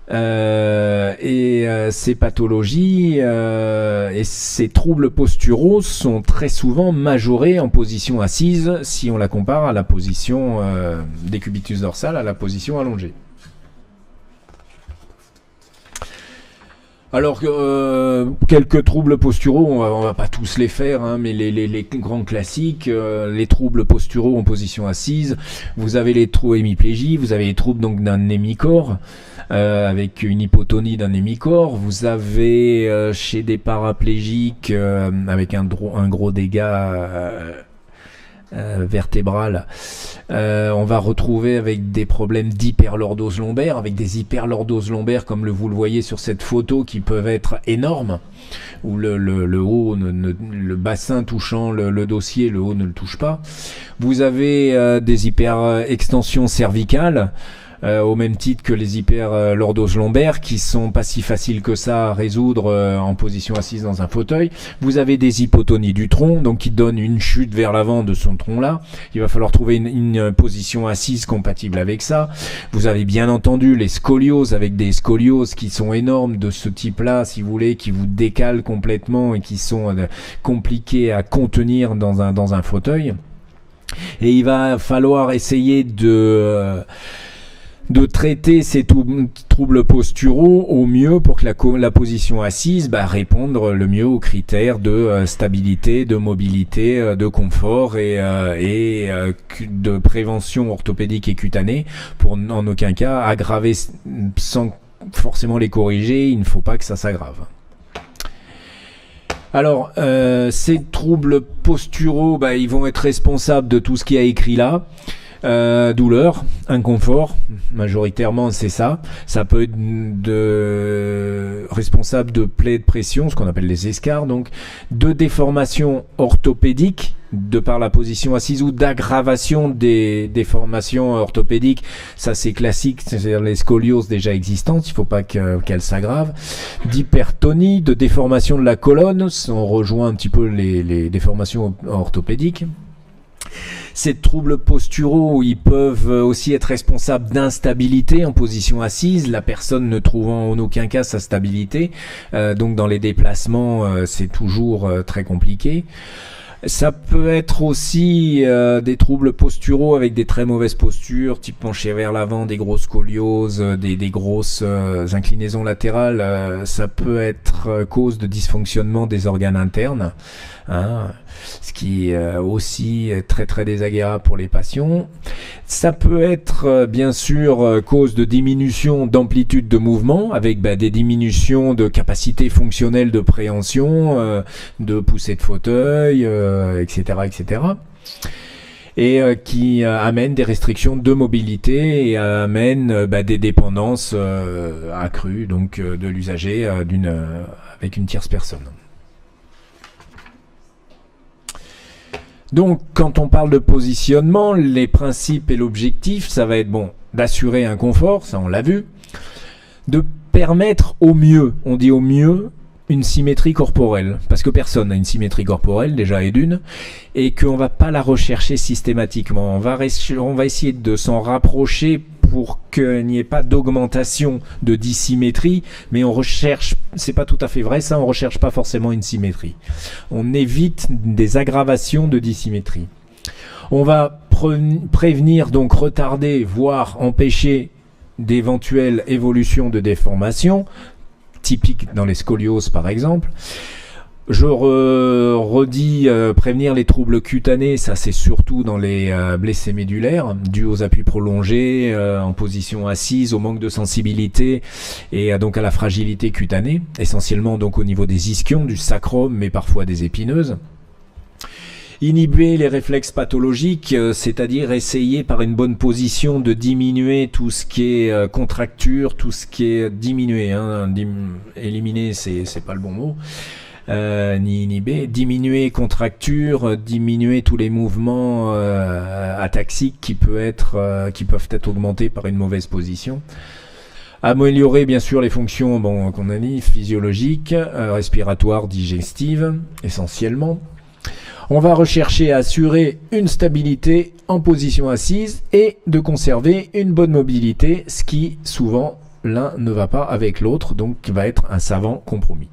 S1: Ces pathologies et ces troubles posturaux sont très souvent majorés en position assise si on la compare à la position décubitus dorsal, à la position allongée. Alors, quelques troubles posturaux, on va pas tous les faire, hein, mais les grands classiques, les troubles posturaux en position assise, vous avez les troubles hémiplégie, vous avez les troubles donc d'un hémicorps, avec une hypotonie d'un hémicorps, vous avez chez des paraplégiques, avec un gros dégât vertébrale, on va retrouver avec des problèmes d'hyperlordose lombaire, avec des hyperlordoses lombaires comme vous le voyez sur cette photo qui peuvent être énormes, où le haut, le bassin touchant le dossier, le haut ne le touche pas. Vous avez des hyperextensions cervicales, au même titre que les hyperlordoses lombaires, qui sont pas si faciles que ça à résoudre en position assise dans un fauteuil. Vous avez des hypotonies du tronc, donc qui donnent une chute vers l'avant de son tronc là. Il va falloir trouver une position assise compatible avec ça. Vous avez bien entendu les scolioses, avec des scolioses qui sont énormes de ce type là, si vous voulez, qui vous décalent complètement et qui sont compliqués à contenir dans un fauteuil. Et il va falloir essayer de traiter ces troubles posturaux au mieux pour que la position assise réponde le mieux aux critères de stabilité, de mobilité, de confort et de prévention orthopédique et cutanée, pour en aucun cas aggraver sans forcément les corriger. Il ne faut pas que ça s'aggrave. Alors, ces troubles posturaux, ils vont être responsables de tout ce qui est écrit là. Douleur, inconfort, majoritairement c'est ça. Ça peut être responsable de plaies de pression, ce qu'on appelle les escarres, donc de déformations orthopédiques de par la position assise, ou d'aggravation des déformations orthopédiques. Ça c'est classique, c'est-à-dire les scolioses déjà existantes, il ne faut pas qu'elles s'aggravent. D'hypertonie, de déformation de la colonne, on rejoint un petit peu les déformations orthopédiques. Ces troubles posturaux, ils peuvent aussi être responsables d'instabilité en position assise, la personne ne trouvant en aucun cas sa stabilité. Donc dans les déplacements, c'est toujours très compliqué. Ça peut être aussi des troubles posturaux avec des très mauvaises postures, type penché vers l'avant, des grosses scolioses, des grosses inclinaisons latérales. Ça peut être cause de dysfonctionnement des organes internes, hein, ce qui est aussi très très désagréable pour les patients. Ça peut être bien sûr cause de diminution d'amplitude de mouvement, avec des diminutions de capacité fonctionnelle de préhension, de poussée de fauteuil, etc., etc. Et qui amène des restrictions de mobilité et amène des dépendances accrues donc de l'usager avec une tierce personne. Donc quand on parle de positionnement, les principes et l'objectif, ça va être d'assurer un confort, ça on l'a vu, de permettre au mieux, on dit au mieux, une symétrie corporelle, parce que personne n'a une symétrie corporelle déjà et d'une, et qu'on va pas la rechercher systématiquement. On va essayer de s'en rapprocher pour qu'il n'y ait pas d'augmentation de dissymétrie, mais on recherche, c'est pas tout à fait vrai ça, on recherche pas forcément une symétrie. On évite des aggravations de dissymétrie. On va prévenir, donc retarder, voire empêcher d'éventuelles évolutions de déformation, typique dans les scolioses par exemple. Je redis prévenir les troubles cutanés, ça c'est surtout dans les blessés médulaires, dus aux appuis prolongés, en position assise, au manque de sensibilité et donc à la fragilité cutanée, essentiellement donc au niveau des ischions, du sacrum, mais parfois des épineuses. Inhiber les réflexes pathologiques, c'est-à-dire essayer par une bonne position de diminuer tout ce qui est contracture, tout ce qui est diminuer, éliminer c'est pas le bon mot, ni inhiber, diminuer contracture, diminuer tous les mouvements ataxiques qui peuvent être augmentés par une mauvaise position. Améliorer bien sûr les fonctions qu'on a dit, physiologiques, respiratoires, digestives, essentiellement. On va rechercher à assurer une stabilité en position assise et de conserver une bonne mobilité, ce qui souvent l'un ne va pas avec l'autre, donc va être un savant compromis.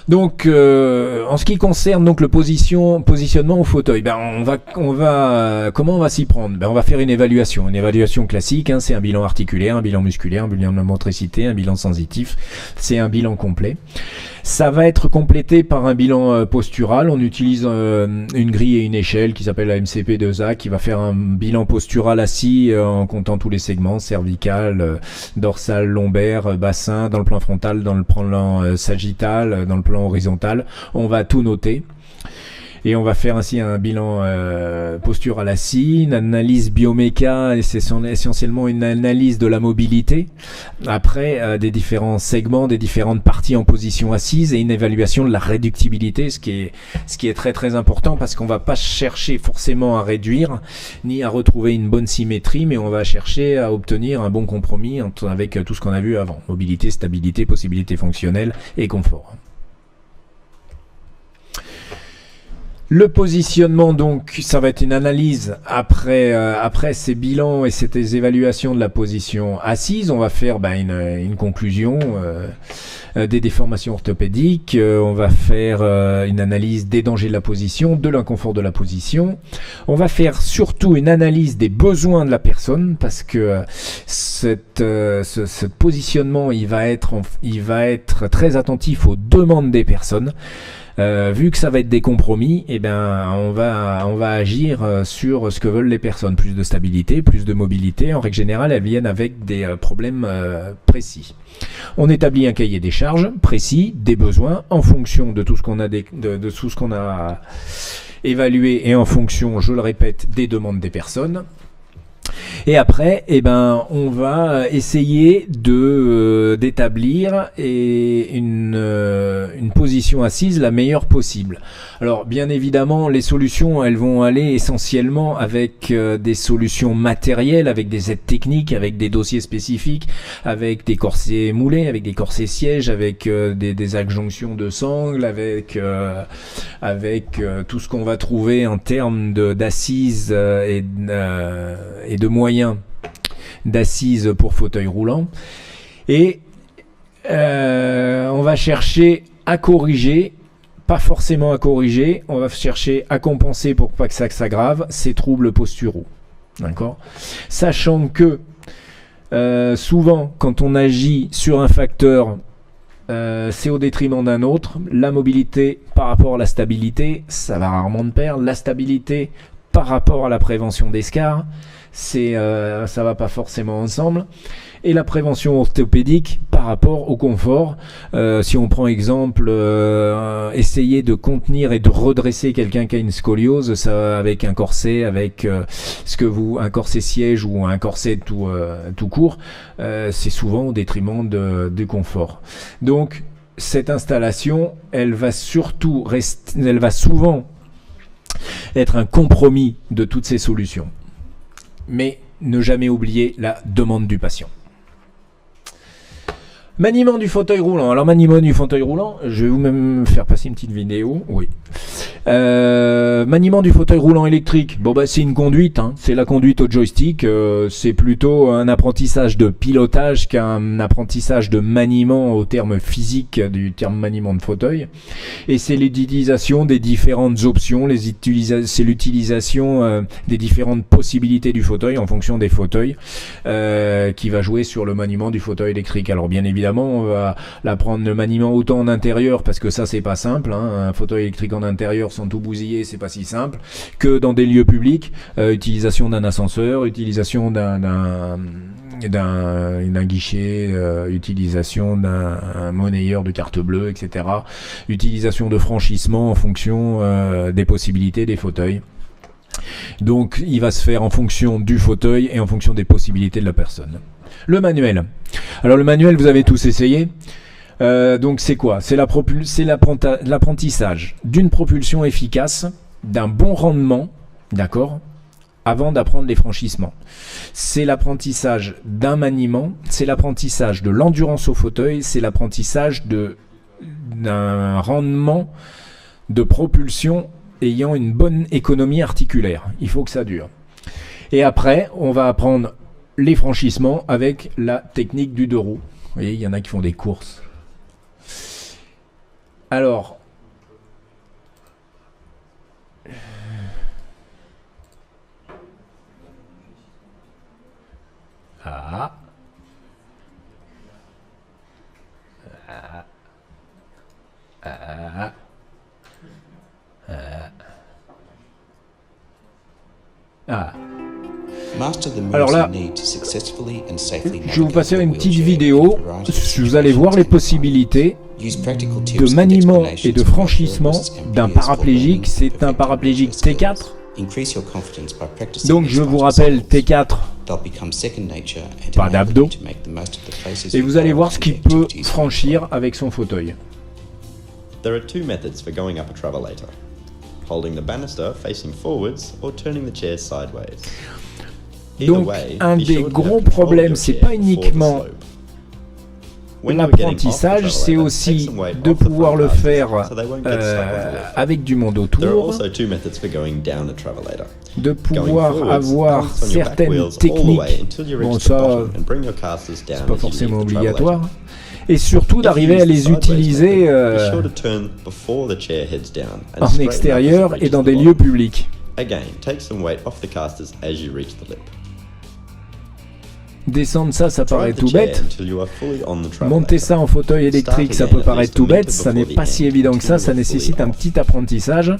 S1: Donc, en ce qui concerne donc le positionnement au fauteuil, comment on va s'y prendre? On va faire une évaluation classique. C'est un bilan articulaire, un bilan musculaire, un bilan de motricité, un bilan sensitif. C'est un bilan complet. Ça va être complété par un bilan postural. On utilise une grille et une échelle qui s'appelle la MCP2A, qui va faire un bilan postural assis en comptant tous les segments, cervical, dorsal, lombaire, bassin, dans le plan frontal, dans le plan sagittal, dans le plan horizontal. On va tout noter. Et on va faire ainsi un bilan postural assis, une analyse bioméca, et c'est essentiellement une analyse de la mobilité, après des différents segments, des différentes parties en position assise, et une évaluation de la réductibilité, ce qui est très très important, parce qu'on va pas chercher forcément à réduire, ni à retrouver une bonne symétrie, mais on va chercher à obtenir un bon compromis avec tout ce qu'on a vu avant, mobilité, stabilité, possibilité fonctionnelle et confort. Le positionnement, donc, ça va être une analyse après ces bilans et ces évaluations de la position assise. On va faire une conclusion des déformations orthopédiques. On va faire une analyse des dangers de la position, de l'inconfort de la position. On va faire surtout une analyse des besoins de la personne, parce que ce positionnement, il va être très attentif aux demandes des personnes. Vu que ça va être des compromis, on va agir sur ce que veulent les personnes. Plus de stabilité, plus de mobilité. En règle générale, elles viennent avec des problèmes précis. On établit un cahier des charges précis, des besoins, en fonction de tout ce qu'on a, de tout ce qu'on a évalué et en fonction, je le répète, des demandes des personnes. Et après, on va essayer d'établir une position assise la meilleure possible. Alors, bien évidemment, les solutions, elles vont aller essentiellement avec des solutions matérielles, avec des aides techniques, avec des dossiers spécifiques, avec des corsets moulés, avec des corsets sièges, avec des adjonctions de sangles, avec tout ce qu'on va trouver en termes d'assises et de moyens d'assises pour fauteuil roulant. Et on va chercher à corriger, pas forcément à corriger, on va chercher à compenser pour pas que ça s'aggrave ces troubles posturaux. D'accord ? Sachant que souvent, quand on agit sur un facteur, c'est au détriment d'un autre. La mobilité par rapport à la stabilité, ça va rarement de pair. La stabilité par rapport à la prévention d'escarres, ça va pas forcément ensemble. Et la prévention orthopédique par rapport au confort. Si on prend exemple, essayer de contenir et de redresser quelqu'un qui a une scoliose, ça, avec un corset, avec un corset siège ou un corset tout court, c'est souvent au détriment du confort. Donc cette installation, elle va souvent être un compromis de toutes ces solutions. Mais ne jamais oublier la demande du patient. Maniement du fauteuil roulant. Alors, maniement du fauteuil roulant, je vais vous-même faire passer une petite vidéo. Oui. Maniement du fauteuil roulant électrique. Bon, bah, c'est une conduite. Hein. C'est la conduite au joystick. C'est plutôt un apprentissage de pilotage qu'un apprentissage de maniement au terme physique du terme maniement de fauteuil. Et c'est l'utilisation des différentes options. C'est l'utilisation des différentes possibilités du fauteuil en fonction des fauteuils qui va jouer sur le maniement du fauteuil électrique. Alors, bien évidemment, on va l'apprendre le maniement autant en intérieur parce que ça c'est pas simple, hein. Un fauteuil électrique en intérieur sans tout bousiller, c'est pas si simple, que dans des lieux publics, utilisation d'un ascenseur, utilisation d'un guichet, utilisation d'un monnayeur de carte bleue, etc. Utilisation de franchissement en fonction des possibilités des fauteuils. Donc il va se faire en fonction du fauteuil et en fonction des possibilités de la personne. Le manuel. Alors le manuel, vous avez tous essayé. Donc c'est quoi? C'est l'apprentissage d'une propulsion efficace, d'un bon rendement, d'accord, avant d'apprendre les franchissements. C'est l'apprentissage d'un maniement, c'est l'apprentissage de l'endurance au fauteuil, c'est l'apprentissage d'un rendement de propulsion ayant une bonne économie articulaire. Il faut que ça dure. Et après, on va apprendre les franchissements avec la technique du 2 roues. Vous voyez, il y en a qui font des courses. Alors, alors là, je vais vous passer une petite vidéo. Vous allez voir les possibilités de maniement et de franchissement d'un paraplégique. C'est un paraplégique T4. Donc je vous rappelle T4, pas d'abdos. Et vous allez voir ce qu'il peut franchir avec son fauteuil.
S2: There are two methods for going up a travelator: holding the banister facing forwards or turning the chair sideways.
S1: Donc un des gros problèmes, c'est pas uniquement l'apprentissage, c'est aussi de pouvoir le faire avec du monde autour, de pouvoir avoir certaines techniques. Bon, ça, c'est pas forcément obligatoire. Et surtout d'arriver à les utiliser en extérieur et dans des lieux publics. Descendre ça paraît tout bête. Monter ça en fauteuil électrique, ça peut paraître tout bête. Ça n'est pas si évident que ça nécessite un petit apprentissage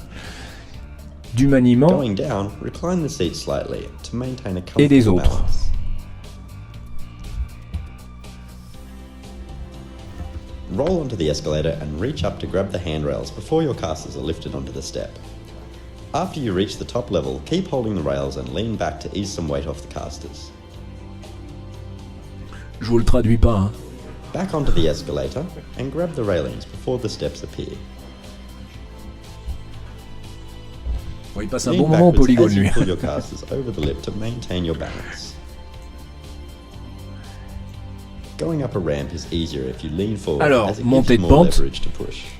S1: du maniement et des autres.
S2: Roll onto the escalator and reach up to grab the handrails before your casters are lifted onto the step. After you reach the top level, keep holding the rails and lean back to ease some weight off the casters.
S1: Je vous le traduis pas, hein.
S2: Back onto the escalator and grab the railings before the steps appear.
S1: Bon, il passe un bon moment au polygone, lui.
S2: Pull your casters over the lip to maintain your balance.
S1: Alors, montée de pente,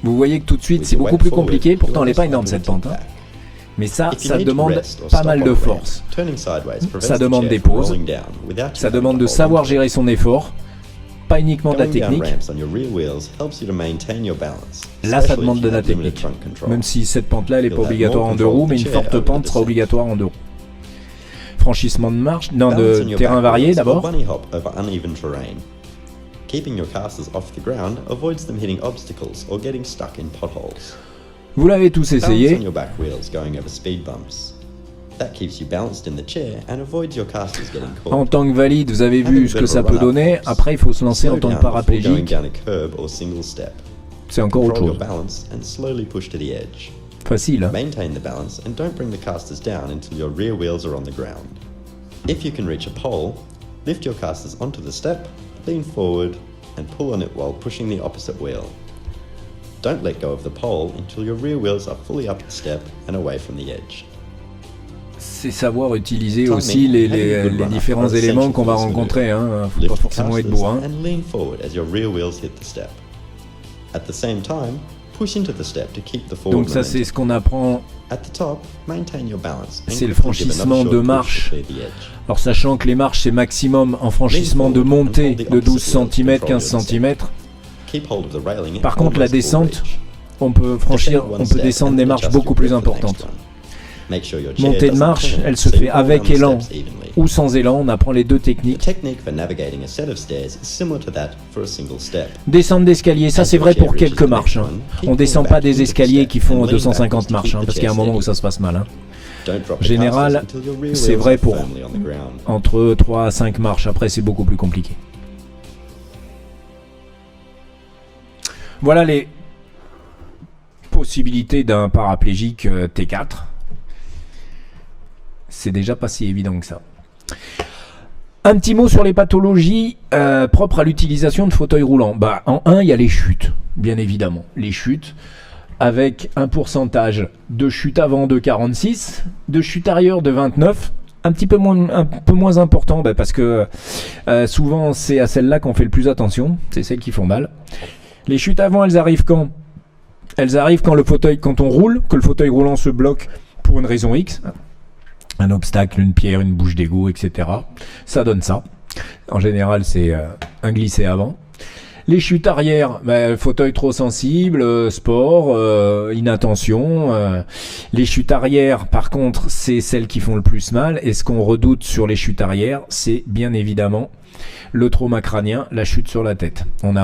S1: vous voyez que tout de suite c'est beaucoup plus compliqué, pourtant elle n'est pas énorme cette pente. Hein. Mais ça demande pas mal de force. Ça demande des pauses, ça demande de savoir gérer son effort, pas uniquement de la technique. Là ça demande de la technique, même si cette pente-là elle n'est pas obligatoire en 2 roues, mais une forte pente sera obligatoire en 2 roues. Franchissement de marche, non, de terrain varié d'abord.
S2: Keeping your casters off the ground avoids them hitting obstacles or getting stuck in potholes.
S1: Vous l'avez tous essayé.
S2: Balance on your back wheels going over speed bumps. That keeps you balanced in the chair and avoids your casters getting caught.
S1: En tant que valide, vous avez vu ce que ça peut donner. Après, il faut se lancer en tant que paraplégique. C'est encore autre chose. Facile.
S2: Maintain the balance and don't bring the casters down until your rear wheels are on the ground. If you can reach a pole, lift your casters onto the step, lean forward and pull on it while pushing the opposite wheel. Don't let go of the pole until your rear wheels are fully up the step and away from the edge.
S1: C'est savoir utiliser
S2: Timing,
S1: aussi les
S2: having a good run-up
S1: différents
S2: are
S1: éléments
S2: essential
S1: qu'on va
S2: for this
S1: rencontrer. Hein. Faut
S2: Lift
S1: pas
S2: the
S1: forcément être
S2: casters
S1: bourrin.
S2: and lean forward as your rear wheels hit the step. At the same time, push into the step to keep the forward
S1: Donc ça, c'est
S2: momentum.
S1: ce qu'on apprend.
S2: At the top, maintain your balance. and
S1: C'est le
S2: quickly give another
S1: franchissement
S2: short
S1: de
S2: push to
S1: marche.
S2: clear the edge.
S1: Alors sachant que les marches, c'est maximum en franchissement de montée de 12 cm, 15 cm.
S2: Keep hold of the railing
S1: Par contre, la
S2: almost full
S1: descente,
S2: reach.
S1: on peut descendre des marches beaucoup plus importantes. Montée de marche, elle se fait avec élan ou sans élan, on apprend les deux
S2: The
S1: techniques.
S2: technique for navigating a set of stairs is similar to that for a single step.
S1: Descendre d'escalier, ça c'est vrai pour quelques marches. Hein. On descend pas des escaliers qui font 250 marches, hein, parce qu'il y a un moment où ça se passe mal. Hein.
S2: Don't drop the
S1: Général,
S2: casters until your rear
S1: c'est
S2: wheels
S1: vrai
S2: are
S1: pour
S2: firmly on the ground.
S1: entre 3 à 5 marches, après c'est beaucoup plus compliqué. Voilà les possibilités d'un paraplégique T4. C'est déjà pas si évident que ça. Un petit mot sur les pathologies propres à l'utilisation de fauteuils roulants. Bah, en 1, il y a les chutes, bien évidemment. Les chutes, avec un pourcentage de chute avant de 46, de chute arrière de 29, un peu moins important, bah, parce que souvent c'est à celles-là qu'on fait le plus attention, c'est celles qui font mal. Les chutes avant, elles arrivent quand? Elles arrivent quand on roule, que le fauteuil roulant se bloque pour une raison X. Un obstacle, une pierre, une bouche d'égout, etc. Ça donne ça. En général, c'est un glissé avant. Les chutes arrière, fauteuil trop sensible, sport, inattention. Les chutes arrière, par contre, c'est celles qui font le plus mal. Et ce qu'on redoute sur les chutes arrière, c'est bien évidemment le trauma crânien, la chute sur la tête. On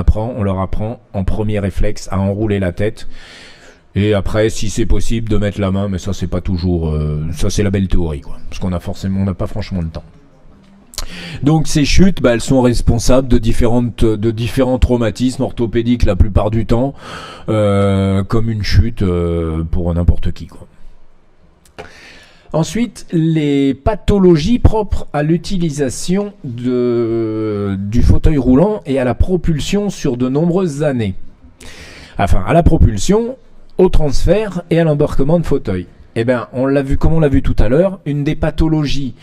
S1: leur apprend en premier réflexe à enrouler la tête. Et après, si c'est possible, de mettre la main, mais ça c'est pas toujours, ça c'est la belle théorie, quoi. Parce qu'on n'a pas franchement le temps. Donc ces chutes, elles sont responsables de différents traumatismes orthopédiques la plupart du temps, comme une chute pour n'importe qui, quoi. Ensuite, les pathologies propres à l'utilisation du fauteuil roulant et à la propulsion sur de nombreuses années. Enfin, à la propulsion, au transfert et à l'embarquement de fauteuil. Eh bien, comme on l'a vu tout à l'heure, une des pathologies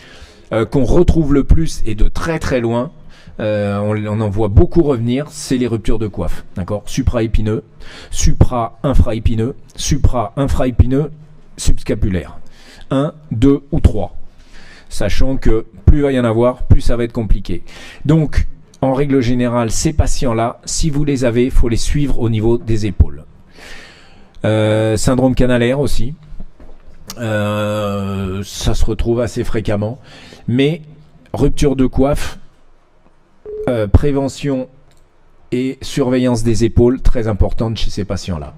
S1: qu'on retrouve le plus et de très très loin, on en voit beaucoup revenir, c'est les ruptures de coiffe. D'accord ? Supra-épineux, supra-infra-épineux, supra-infra-épineux, subscapulaire. 1, 2 ou 3. Sachant que plus il va y en avoir, plus ça va être compliqué. Donc, en règle générale, ces patients-là, si vous les avez, il faut les suivre au niveau des épaules. Syndrome canalaire aussi. Ça se retrouve assez fréquemment. Mais rupture de coiffe, prévention et surveillance des épaules, très importante chez ces patients-là.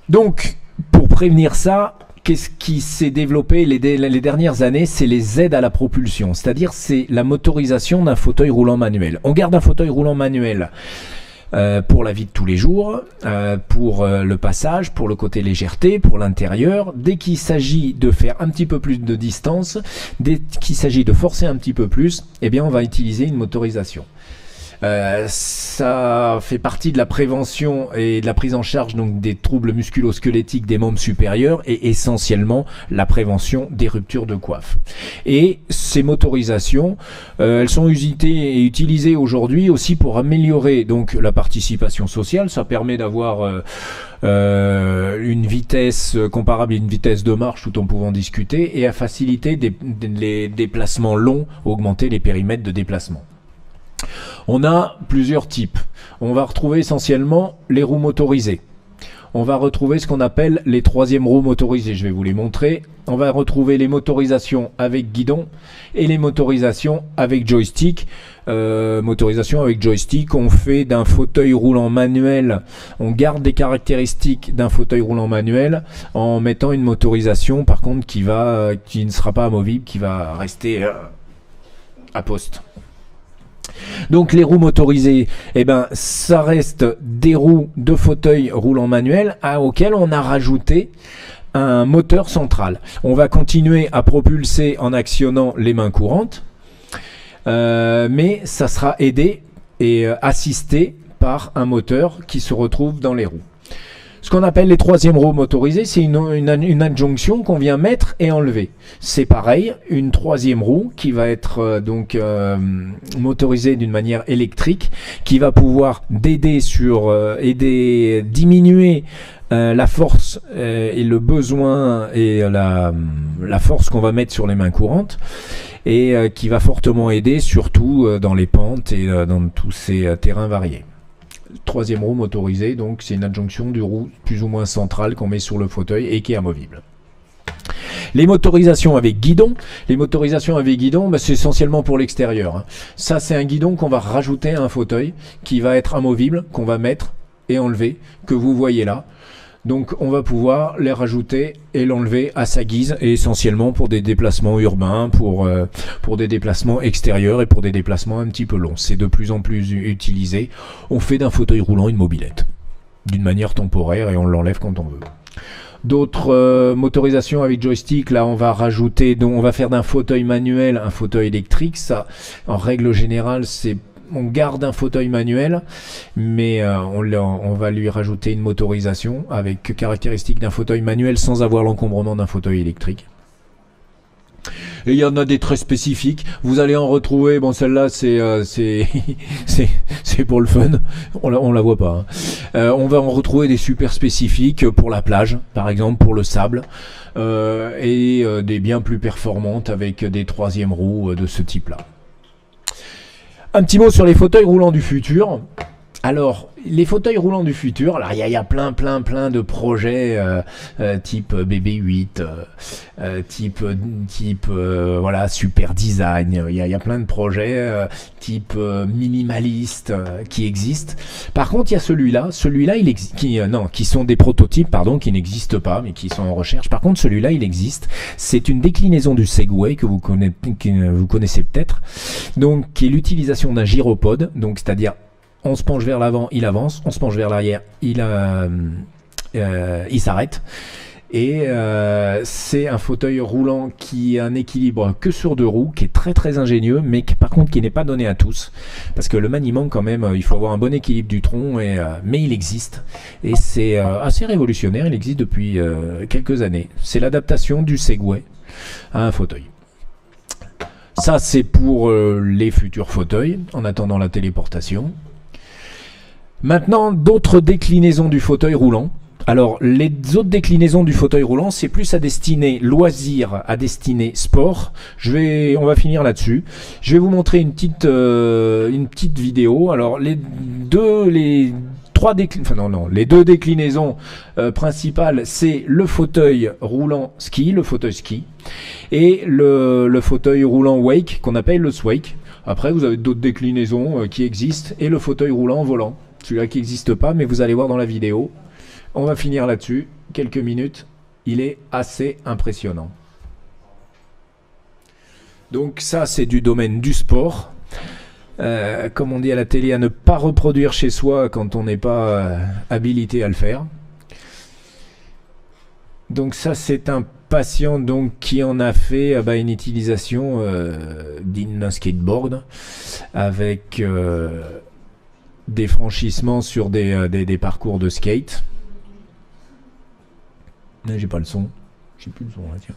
S1: Donc, pour prévenir ça, qu'est-ce qui s'est développé les dernières années? C'est les aides à la propulsion, c'est-à-dire c'est la motorisation d'un fauteuil roulant manuel. On garde un fauteuil roulant manuel pour la vie de tous les jours, pour le passage, pour le côté légèreté, pour l'intérieur. Dès qu'il s'agit de faire un petit peu plus de distance, dès qu'il s'agit de forcer un petit peu plus, eh bien on va utiliser une motorisation. Ça fait partie de la prévention et de la prise en charge donc des troubles musculo-squelettiques des membres supérieurs et essentiellement la prévention des ruptures de coiffe. Et ces motorisations, elles sont usitées et utilisées aujourd'hui aussi pour améliorer donc la participation sociale. Ça permet d'avoir une vitesse comparable à une vitesse de marche tout en pouvant discuter et à faciliter les déplacements longs, augmenter les périmètres de déplacement. On a plusieurs types. On va retrouver essentiellement les roues motorisées. On va retrouver ce qu'on appelle les troisièmes roues motorisées. Je vais vous les montrer. On va retrouver les motorisations avec guidon et les motorisations avec joystick. Motorisation avec joystick, on fait d'un fauteuil roulant manuel, on garde des caractéristiques d'un fauteuil roulant manuel en mettant une motorisation par contre qui ne sera pas amovible, qui va rester à poste. Donc les roues motorisées, ça reste des roues de fauteuil roulant manuel auxquelles on a rajouté un moteur central. On va continuer à propulser en actionnant les mains courantes, mais ça sera aidé et assisté par un moteur qui se retrouve dans les roues. Ce qu'on appelle les troisième roues motorisées, c'est une adjonction qu'on vient mettre et enlever. C'est pareil, une troisième roue qui va être motorisée d'une manière électrique, qui va pouvoir diminuer la force et le besoin et la force qu'on va mettre sur les mains courantes, et qui va fortement aider surtout dans les pentes et dans tous ces terrains variés. Troisième roue motorisée, donc c'est une adjonction du roue plus ou moins centrale qu'on met sur le fauteuil et qui est amovible. Les motorisations avec guidon, c'est essentiellement pour l'extérieur. Ça, c'est un guidon qu'on va rajouter à un fauteuil qui va être amovible, qu'on va mettre et enlever, que vous voyez là. Donc on va pouvoir les rajouter et l'enlever à sa guise, et essentiellement pour des déplacements urbains, pour des déplacements extérieurs et pour des déplacements un petit peu longs. C'est de plus en plus utilisé. On fait d'un fauteuil roulant une mobilette, d'une manière temporaire, et on l'enlève quand on veut. D'autres motorisations avec joystick, là on va rajouter, donc on va faire d'un fauteuil manuel un fauteuil électrique. Ça, en règle générale, on garde un fauteuil manuel, mais on va lui rajouter une motorisation avec caractéristiques d'un fauteuil manuel sans avoir l'encombrement d'un fauteuil électrique. Et il y en a des très spécifiques. Vous allez en retrouver. Bon, celle-là, c'est pour le fun. On la voit pas. On va en retrouver des super spécifiques pour la plage, par exemple pour le sable, et des bien plus performantes avec des troisième roues de ce type-là. Un petit mot sur les fauteuils roulants du futur. Alors, les fauteuils roulants du futur, alors il y a plein de projets type BB8, type voilà, super design. Il y a plein de projets type minimaliste qui existent. Par contre, il y a celui-là il existe, qui sont des prototypes, qui n'existent pas, mais qui sont en recherche. Par contre, celui-là, il existe. C'est une déclinaison du Segway que vous connaissez peut-être. Donc, qui est l'utilisation d'un gyropode, donc c'est-à-dire on se penche vers l'avant, il avance. On se penche vers l'arrière, il s'arrête. Et c'est un fauteuil roulant qui a un équilibre que sur deux roues, qui est très très ingénieux, mais par contre qui n'est pas donné à tous. Parce que le maniement, quand même, il faut avoir un bon équilibre du tronc, mais il existe. Et c'est assez révolutionnaire, il existe depuis quelques années. C'est l'adaptation du Segway à un fauteuil. Ça, c'est pour les futurs fauteuils, en attendant la téléportation. Maintenant, d'autres déclinaisons du fauteuil roulant. Alors, les autres déclinaisons du fauteuil roulant, c'est plus à destinée loisir, à destinée sport. On va finir là-dessus. Je vais vous montrer une petite vidéo. Alors, les deux déclinaisons principales, c'est le fauteuil roulant ski, le fauteuil ski, et le fauteuil roulant wake, qu'on appelle le swake. Après, vous avez d'autres déclinaisons qui existent, et le fauteuil roulant volant. Celui-là qui n'existe pas, mais vous allez voir dans la vidéo. On va finir là-dessus, quelques minutes. Il est assez impressionnant. Donc ça, c'est du domaine du sport. Comme on dit à la télé, à ne pas reproduire chez soi quand on n'est pas habilité à le faire. Donc ça, c'est un patient donc, qui en a fait une utilisation d'un skateboard avec des franchissements sur des parcours de skate. Là, j'ai pas le son. J'ai plus le son là, tiens.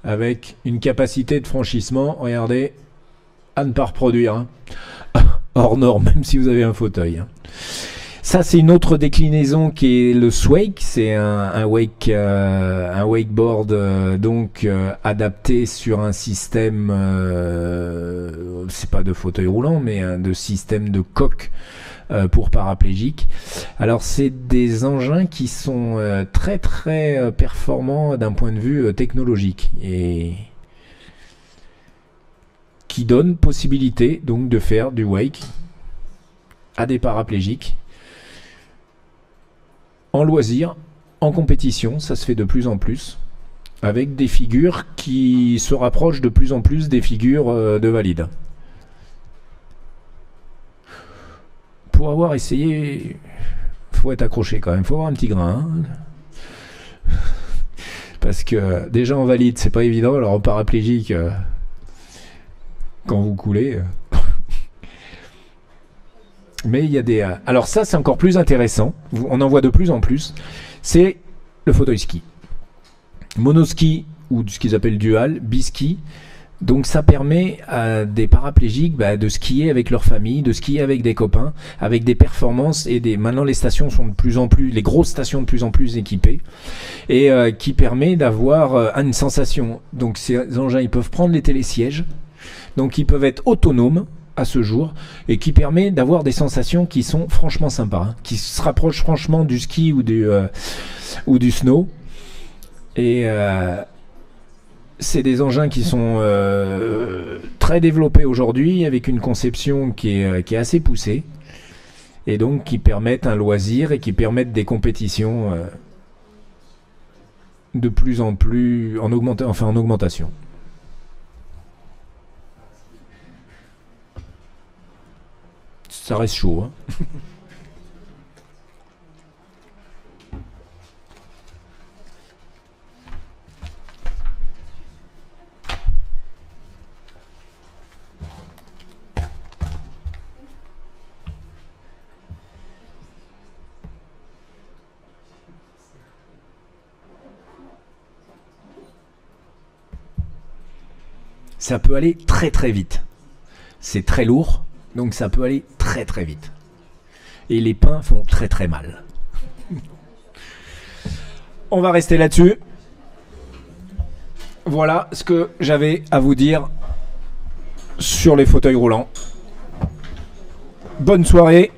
S1: Avec une capacité de franchissement, regardez, à ne pas reproduire. Hors norme, même si vous avez un fauteuil. Ça, c'est une autre déclinaison qui est le swake. C'est un wakeboard adapté sur un système, c'est pas de fauteuil roulant, mais de système de coque pour paraplégiques. Alors, c'est des engins qui sont très très performants d'un point de vue technologique et qui donnent possibilité donc de faire du wake à des paraplégiques. En loisir, en compétition, ça se fait de plus en plus, avec des figures qui se rapprochent de plus en plus des figures de valides. Pour avoir essayé, faut être accroché quand même, faut avoir un petit grain. Parce que déjà en valide, c'est pas évident, alors en paraplégique, quand vous coulez... Mais il y a des... alors ça, c'est encore plus intéressant. On en voit de plus en plus. C'est le fauteuil ski. Monoski ou ce qu'ils appellent dual, biski. Donc ça permet à des paraplégiques de skier avec leur famille, de skier avec des copains, avec des performances et des. Maintenant les stations sont de plus en plus, les grosses stations de plus en plus équipées et qui permet d'avoir une sensation. Donc ces engins ils peuvent prendre les télésièges, donc ils peuvent être autonomes à ce jour et qui permet d'avoir des sensations qui sont franchement sympas, qui se rapprochent franchement du ski ou du snow et c'est des engins qui sont très développés aujourd'hui avec une conception qui est assez poussée et donc qui permettent un loisir et qui permettent des compétitions de plus en plus en augmentation. Ça reste chaud, hein. Ça peut aller très très vite. C'est très lourd, donc ça peut aller très très vite. Et les pins font très très mal. On va rester là-dessus. Voilà ce que j'avais à vous dire sur les fauteuils roulants. Bonne soirée.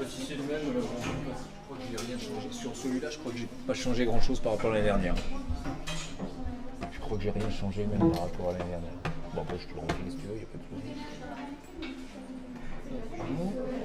S1: Si c'est le même, je crois que j'ai rien changé. Sur celui-là, je crois que j'ai pas changé grand chose par rapport à l'année dernière. Je crois que j'ai rien changé même par rapport à l'année dernière. Bon, après, je te le refile si tu veux, il n'y a pas de souci.